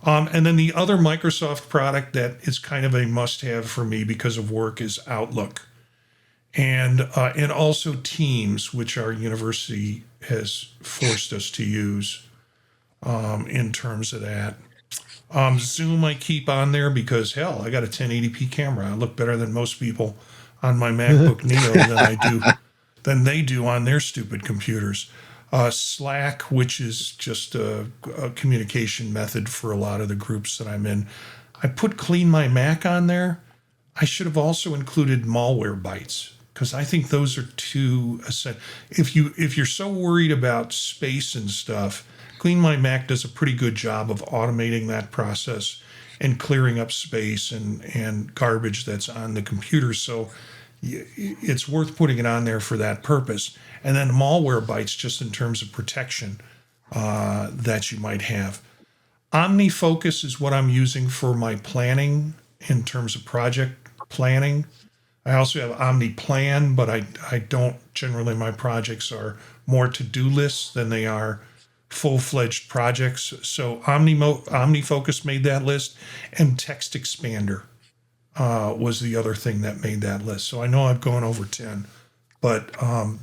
And then the other Microsoft product that is kind of a must-have for me because of work is Outlook, and also Teams, which our university has forced us to use in terms of that. Zoom I keep on there because hell, I got a 1080p camera. I look better than most people on my MacBook Neo than they do on their stupid computers. Slack, which is just a communication method for a lot of the groups that I'm in. I put Clean My Mac on there. I should have also included Malware Bytes because I think those are two essential. If you're so worried about space and stuff, Clean My Mac does a pretty good job of automating that process and clearing up space and garbage that's on the computer. So it's worth putting it on there for that purpose. And then Malware Bytes, just in terms of protection that you might have. OmniFocus is what I'm using for my planning in terms of project planning. I also have OmniPlan, but I don't generally, my projects are more to-do lists than they are full-fledged projects. So OmniFocus made that list, and Text Expander was the other thing that made that list. So I know I've gone over 10, but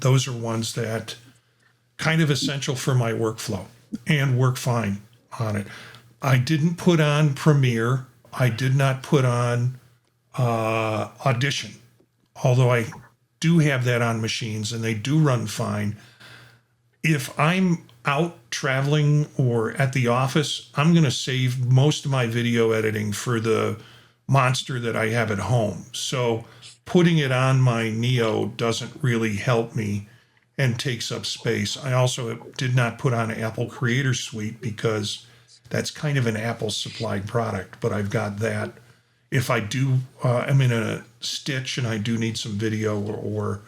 those are ones that kind of essential for my workflow and work fine on it. I didn't put on Premiere. I did not put on Audition, although I do have that on machines and they do run fine. if I'm out traveling or at the office, I'm going to save most of my video editing for the monster that I have at home. So putting it on my Neo doesn't really help me and takes up space. I also did not put on Apple Creator Suite because that's kind of an Apple supplied product, but I've got that. If I do, I'm in a stitch and I do need some video or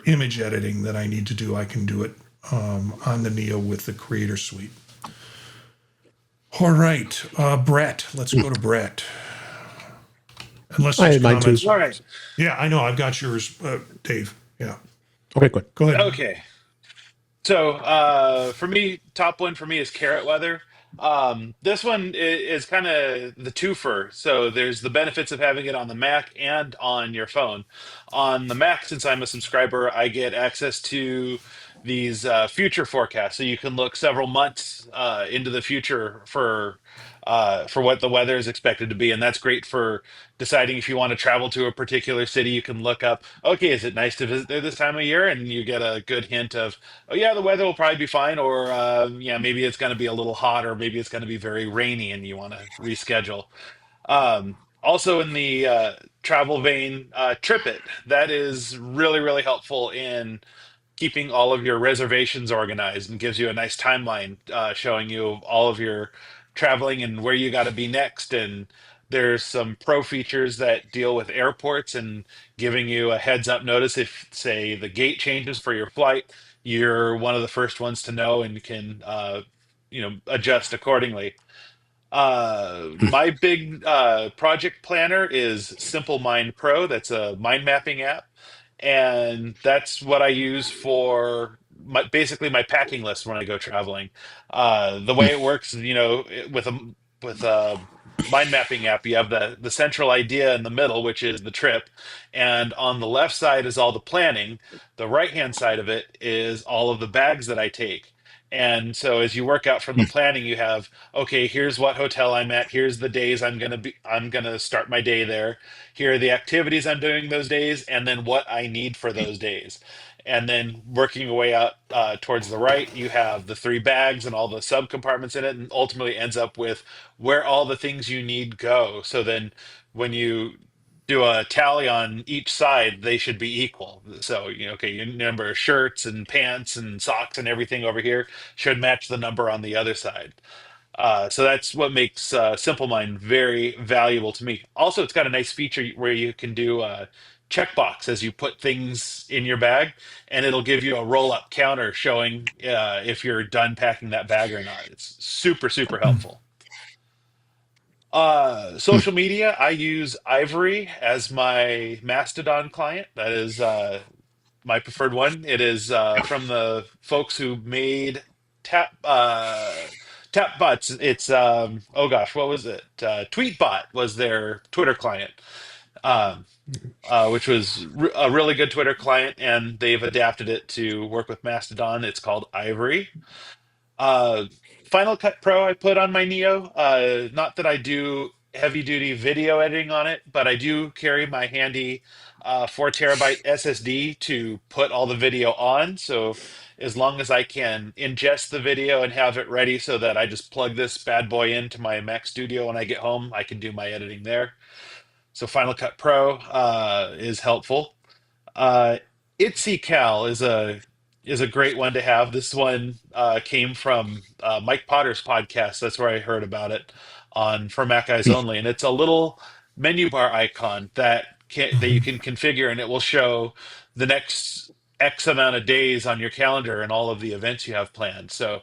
image editing that I need to do, I can do it on the Neo with the Creator Suite. All right, Brett. Let's go to Brett. Unless I there's had mine too. comments. All right. Yeah, I know. I've got yours, Dave. Yeah. Okay, good. Go ahead. Okay. So for me, top one for me is Carrot Weather. This one is kind of the twofer. So there's the benefits of having it on the Mac and on your phone. On the Mac, since I'm a subscriber, I get access to these future forecasts. So you can look several months into the future for what the weather is expected to be, and that's great for deciding if you want to travel to a particular city. You can look up, okay, is it nice to visit there this time of year, and you get a good hint of, oh yeah, the weather will probably be fine, or yeah, maybe it's going to be a little hot, or maybe it's going to be very rainy, and you want to reschedule. Also in the travel vein, TripIt. That is really, really helpful in keeping all of your reservations organized and gives you a nice timeline showing you all of your traveling and where you got to be next. And there's some pro features that deal with airports and giving you a heads up notice if, say, the gate changes for your flight. You're one of the first ones to know and can, adjust accordingly. My big project planner is Simple Mind Pro. That's a mind mapping app, and that's what I use for basically my packing list when I go traveling. The way it works, with a mind mapping app, you have the central idea in the middle, which is the trip, and on the left side is all the planning. The right hand side of it is all of the bags that I take. And so as you work out from the planning, you have, okay, here's what hotel I'm at, here's the days I'm gonna start my day there, here are the activities I'm doing those days, and then what I need for those days. And then working your way out towards the right, you have the three bags and all the subcompartments in it, and ultimately ends up with where all the things you need go. So then when you do a tally on each side, they should be equal. So, okay, your number of shirts and pants and socks and everything over here should match the number on the other side. So that's what makes Simple Mind very valuable to me. Also, it's got a nice feature where you can do a checkbox as you put things in your bag, and it'll give you a roll-up counter showing if you're done packing that bag or not. It's super, super helpful. Social media, I use Ivory as my Mastodon client. That is my preferred one. It is from the folks who made Tap Tapbots. It's oh gosh, what was it? Tweetbot was their Twitter client, um, which was a really good Twitter client, and they've adapted it to work with Mastodon. It's called Ivory. Uh, Final Cut Pro I put on my Neo. Not that I do heavy duty video editing on it, but I do carry my handy 4 terabyte SSD to put all the video on. So as long as I can ingest the video and have it ready so that I just plug this bad boy into my Mac Studio when I get home, I can do my editing there. So Final Cut Pro is helpful. Uh, ItzyCal is a great one to have. This one came from Mike Potter's podcast. That's where I heard about it on for Mac Eyes Only, and it's a little menu bar icon that you can configure, and it will show the next X amount of days on your calendar and all of the events you have planned. So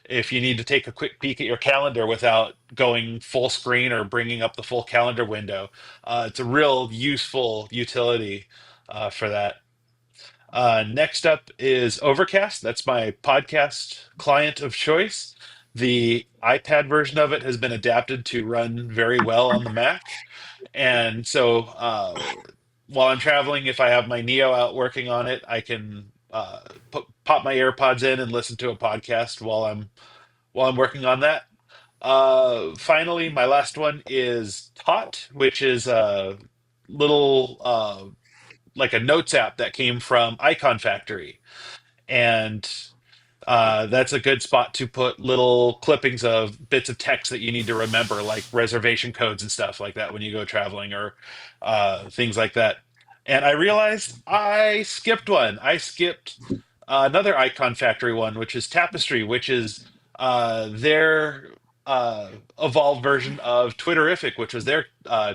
if you need to take a quick peek at your calendar without going full screen or bringing up the full calendar window, it's a real useful utility for that. Next up is Overcast. That's my podcast client of choice. The iPad version of it has been adapted to run very well on the Mac. And so while I'm traveling, if I have my Neo out working on it, I can pop my AirPods in and listen to a podcast while I'm working on that. Finally, my last one is Tot, which is a little like a notes app that came from Icon Factory. and that's a good spot to put little clippings of bits of text that you need to remember, like reservation codes and stuff like that when you go traveling, or things like that. And I realized I skipped one. I skipped another Icon Factory one, which is Tapestry, which is their evolved version of Twitterific, which was their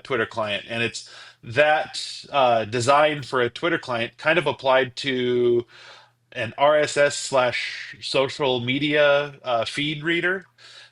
Twitter client. And it's that design for a Twitter client kind of applied to an RSS slash social media feed reader.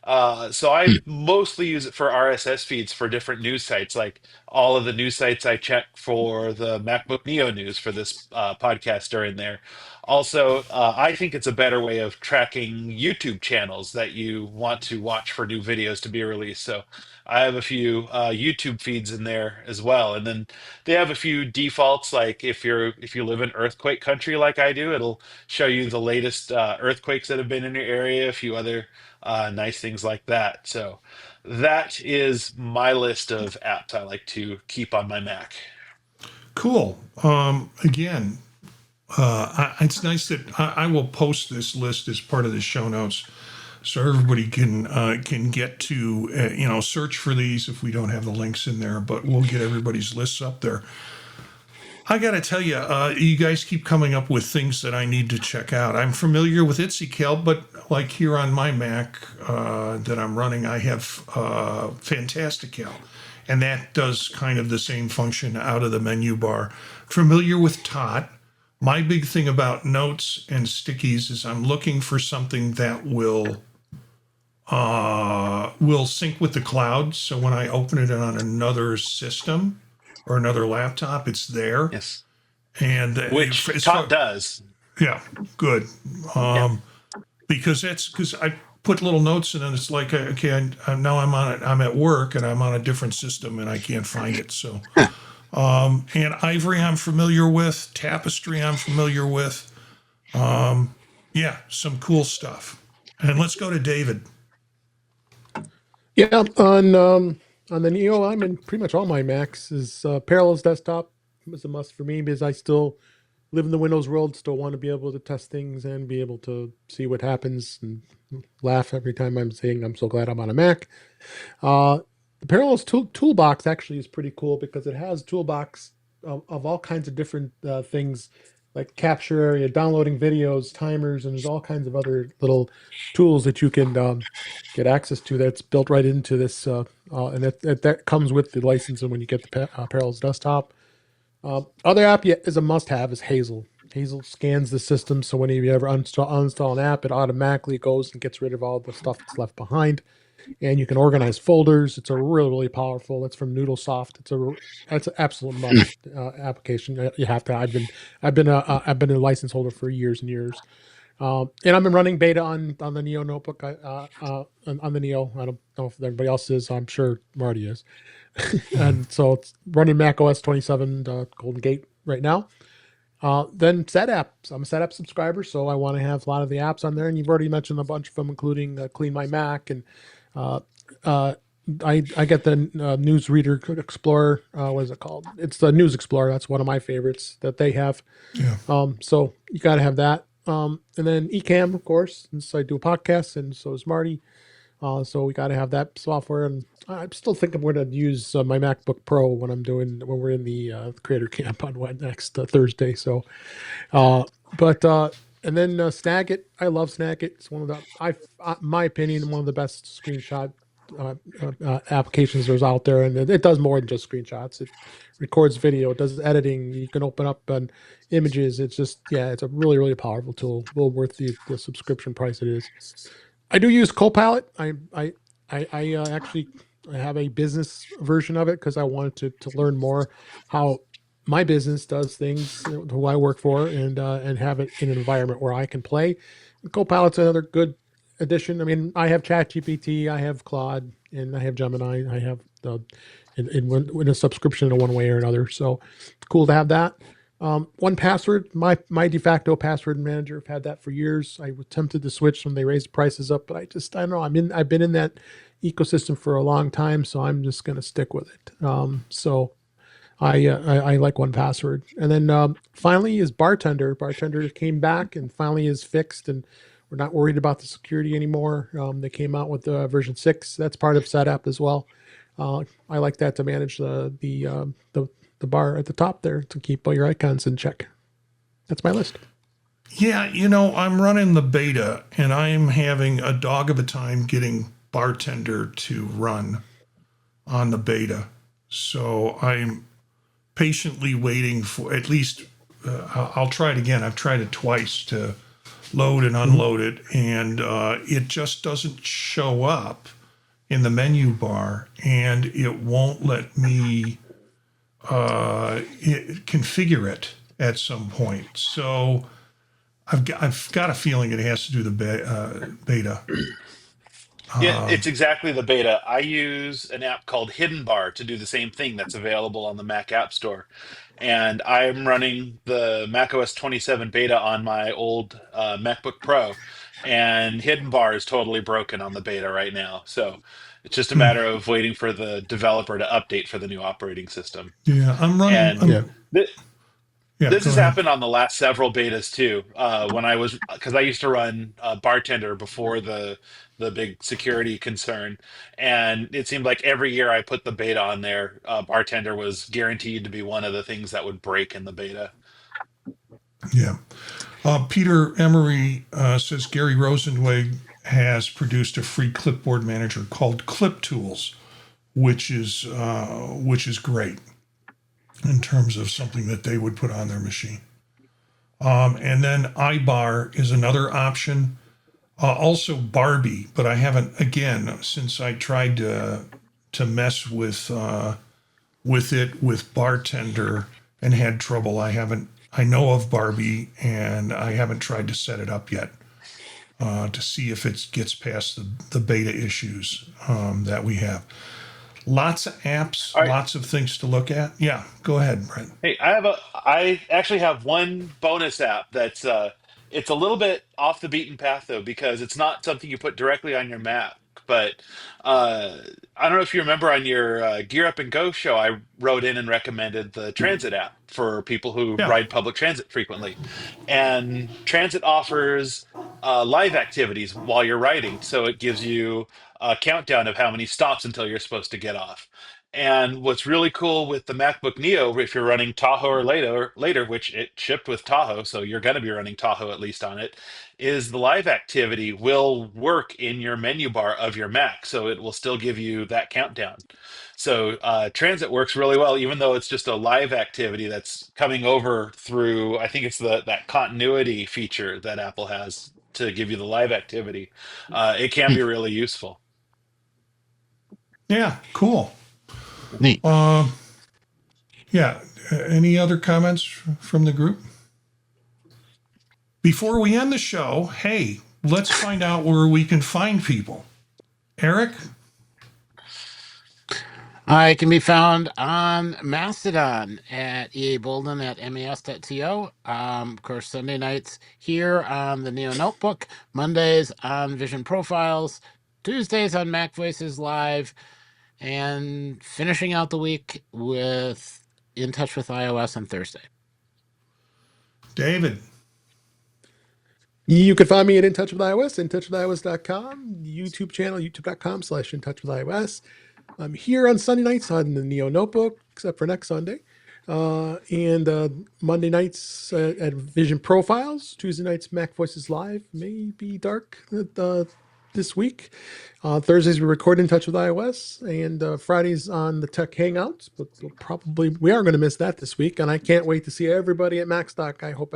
So I mostly use it for RSS feeds for different news sites, like all of the news sites I check for the MacBook Neo news for this podcast are in there. Also, I think it's a better way of tracking YouTube channels that you want to watch for new videos to be released. So I have a few YouTube feeds in there as well, and then they have a few defaults. Like if you live in earthquake country like I do, it'll show you the latest earthquakes that have been in your area, a few other nice things like that. So that is my list of apps I like to keep on my Mac. Cool. Again, it's nice that I will post this list as part of the show notes, so everybody can get to search for these if we don't have the links in there. But we'll get everybody's lists up there. I got to tell you, you guys keep coming up with things that I need to check out. I'm familiar with Itzycal, but like here on my Mac that I'm running, I have Fantastical, and that does kind of the same function out of the menu bar. Familiar with Tot. My big thing about notes and stickies is I'm looking for something that will sync with the cloud. So when I open it on another system or another laptop, it's there. Yes. And which Tot does. Yeah, good. Because I put little notes in, and it's like, okay, now I'm at work and I'm on a different system and I can't find it. So, and Ivory I'm familiar with, Tapestry I'm familiar with. Yeah, some cool stuff. And let's go to David. Yeah, on the Neo, I'm in pretty much all my Macs. Is Parallels Desktop is a must for me because I still live in the Windows world, still want to be able to test things and be able to see what happens and laugh every time I'm saying I'm so glad I'm on a Mac. The Parallels toolbox actually is pretty cool because it has toolbox of all kinds of different things like capture area, downloading videos, timers, and there's all kinds of other little tools that you can get access to that's built right into this. And that comes with the license and when you get the Parallels Desktop. Other app is a must-have is Hazel. Hazel scans the system, so when you ever uninstall an app, it automatically goes and gets rid of all the stuff that's left behind, and you can organize folders. It's a really, really powerful. It's from Noodlesoft. It's an absolute must application. You have to. I've been a license holder for years and years, and I've been running beta on the Neo notebook. On the Neo, I don't know if everybody else is. I'm sure Marty is. And so it's running Mac OS 27 Golden Gate right now. Then SetApps. I'm a SetApp subscriber, so I want to have a lot of the apps on there. And you've already mentioned a bunch of them, including Clean My Mac. And I get the News Reader Explorer. What is it called? It's the News Explorer. That's one of my favorites that they have. Yeah. So you got to have that. And then Ecamm, of course, since I do a podcast, and so is Marty. So we got to have that software, and I still think I'm going to use my MacBook Pro when we're in the Creator Camp on next Thursday. So, and then Snagit. I love Snagit. It's one of the, my opinion, one of the best screenshot applications there's out there, and it does more than just screenshots. It records video, it does editing. You can open up images. It's just it's a really, really powerful tool. Well worth the subscription price it is. I do use Copilot. I actually have a business version of it because I wanted to learn more how my business does things, who I work for, and have it in an environment where I can play. Copilot's another good addition. I mean, I have ChatGPT, I have Claude, and I have Gemini. I have in a subscription in one way or another. So it's cool to have that. 1Password, my de facto password manager. I've had that for years. I was tempted to switch when they raised the prices up, but I don't know. I've been in that ecosystem for a long time, so I'm just going to stick with it. So I like 1Password. And then finally is Bartender. Bartender came back and finally is fixed, and we're not worried about the security anymore. They came out with version 6. That's part of setup as well. I like that to manage the bar at the top there to keep all your icons in check. That's my list. Yeah, I'm running the beta and I'm having a dog of a time getting Bartender to run on the beta. So I'm patiently waiting for at least, I'll try it again. I've tried it twice to load and unload it, and it just doesn't show up in the menu bar, and it won't let me configure it at some point. So I've got a feeling it has to do the beta. Yeah, it's exactly the beta. I use an app called Hidden Bar to do the same thing that's available on the Mac App Store. And I'm running the macOS 27 beta on my old MacBook Pro, and Hidden Bar is totally broken on the beta right now. So it's just a Hmm. matter of waiting for the developer to update for the new operating system. Yeah, I'm running. And Yeah. th- Yeah, this go has ahead. happened on the last several betas too. When I was, because I used to run Bartender before the big security concern, and it seemed like every year I put the beta on there, Bartender was guaranteed to be one of the things that would break in the beta. Yeah. Peter Emery says Gary Rosenweg has produced a free clipboard manager called Clip Tools, which is great in terms of something that they would put on their machine. And then iBar is another option. Also Barbie, but I haven't, again, since I tried to mess with it with Bartender and had trouble. I haven't. I know of Barbie, and I haven't tried to set it up yet to see if it gets past the beta issues that we have. Lots of apps, All right. lots of things to look at. Yeah, go ahead, Brent. Hey, I actually have one bonus app that's it's a little bit off the beaten path though, because it's not something you put directly on your Mac. But uh, I don't know if you remember on your Gear Up and Go show, I wrote in and recommended the Transit app for people who Yeah, ride public transit frequently. And Transit offers live activities while you're riding, so it gives you a countdown of how many stops until you're supposed to get off. And what's really cool with the MacBook Neo, if you're running Tahoe or later, which it shipped with Tahoe, so you're going to be running Tahoe at least on it, is the live activity will work in your menu bar of your Mac, so it will still give you that countdown. So Transit works really well, even though it's just a live activity that's coming over through. I think it's the that continuity feature that Apple has to give you the live activity. It can be really useful. yeah, cool. Neat. Uh, yeah, any other comments from the group? Before we end the show, hey, let's find out where we can find people. Eric? I can be found on Mastodon at EA Bolden at mas.to. Of course, Sunday nights here on the Neo Notebook, Mondays on Vision Profiles, Tuesdays on Mac Voices Live, and finishing out the week with In Touch with iOS on Thursday. David? You can find me at In Touch with iOS, intouchwithios.com, YouTube channel, youtube.com/intouchwithios. I'm here on Sunday nights on the Neo Notebook, except for next Sunday. And Monday nights at Vision Profiles. Tuesday nights, Mac Voices Live. May be dark this week. Thursdays, we record In Touch with iOS. And Fridays on the Tech Hangouts. But we are going to miss that this week. And I can't wait to see everybody at MacStock. I hope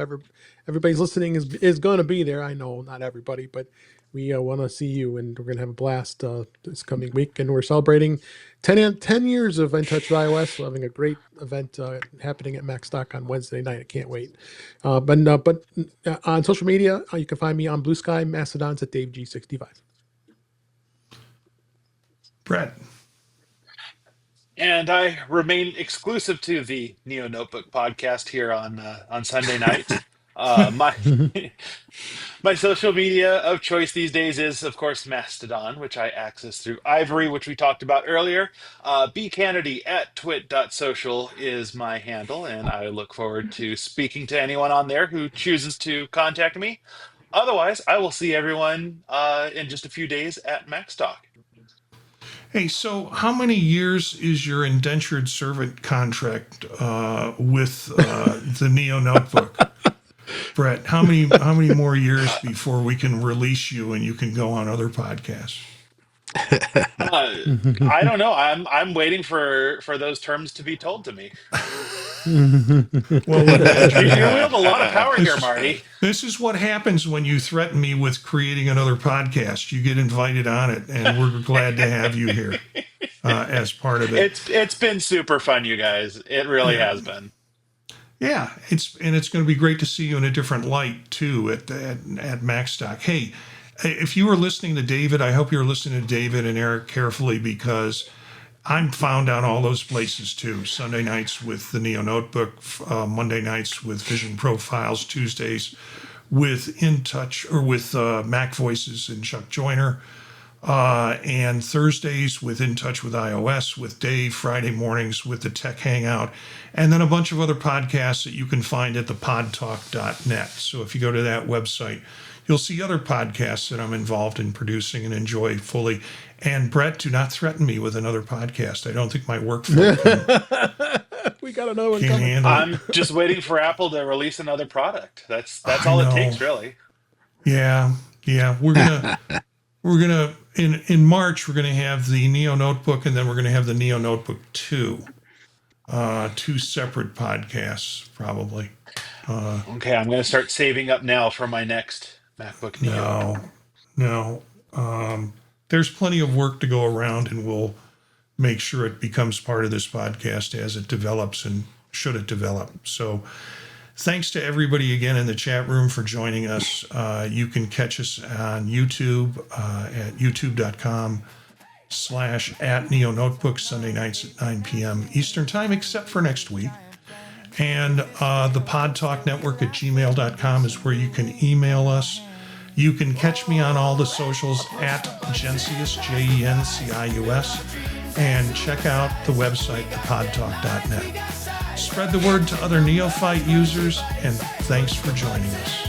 everybody's listening is going to be there. I know not everybody, but we want to see you, and we're going to have a blast this coming week. And we're celebrating 10 years of In Touch with iOS. We're having a great event happening at MacStock on Wednesday night. I can't wait. But on social media, you can find me on Blue Sky, Mastodon's at DaveG65. Brett? And I remain exclusive to the Neo Notebook podcast here on Sunday nights. My my social media of choice these days is, of course, Mastodon, which I access through Ivory, which we talked about earlier. bkennedy at twit.social is my handle, and I look forward to speaking to anyone on there who chooses to contact me. Otherwise, I will see everyone in just a few days at MacStock. Hey, so how many years is your indentured servant contract with the Neo Notebook, Brett? How many more years before we can release you and you can go on other podcasts? Uh, I don't know. I'm waiting for those terms to be told to me. Well, look, Andrew, You wield a lot of power here, this, Marty. this is what happens when you threaten me with creating another podcast. You get invited on it, and we're glad to have you here as part of it. It's been super fun, you guys. It really Yeah, has been. yeah. It's going to be great to see you in a different light too at Macstock. Hey, if you were listening to David, I hope you're listening to David and Eric carefully because I'm found on all those places too. Sunday nights with the Neo Notebook, Monday nights with Vision Profiles, Tuesdays with In Touch or with Mac Voices and Chuck Joyner, and Thursdays with In Touch with iOS with Dave, Friday mornings with the Tech Hangout, and then a bunch of other podcasts that you can find at thepodtalk.net. So if you go to that website, you'll see other podcasts that I'm involved in producing and enjoy fully. And Brett, do not threaten me with another podcast. I don't think my workflow We got another one can coming. handle it. I'm just waiting for Apple to release another product. That's I all it know. takes, really. Yeah, yeah. We're gonna in March we're gonna have the Neo Notebook and then we're gonna have the Neo Notebook 2. Two separate podcasts, probably. Okay, I'm going to start saving up now for my next MacBook Neo. No. There's plenty of work to go around, and we'll make sure it becomes part of this podcast as it develops and should it develop. So, thanks to everybody again in the chat room for joining us. You can catch us on YouTube at youtube.com/@Neo Notebook Sunday nights at 9 p.m. Eastern Time, except for next week. And the Pod Talk Network at gmail.com is where you can email us. You can catch me on all the socials at Gencius, Jencius, and check out the website, thepodtalk.net. Spread the word to other neophyte users, and thanks for joining us.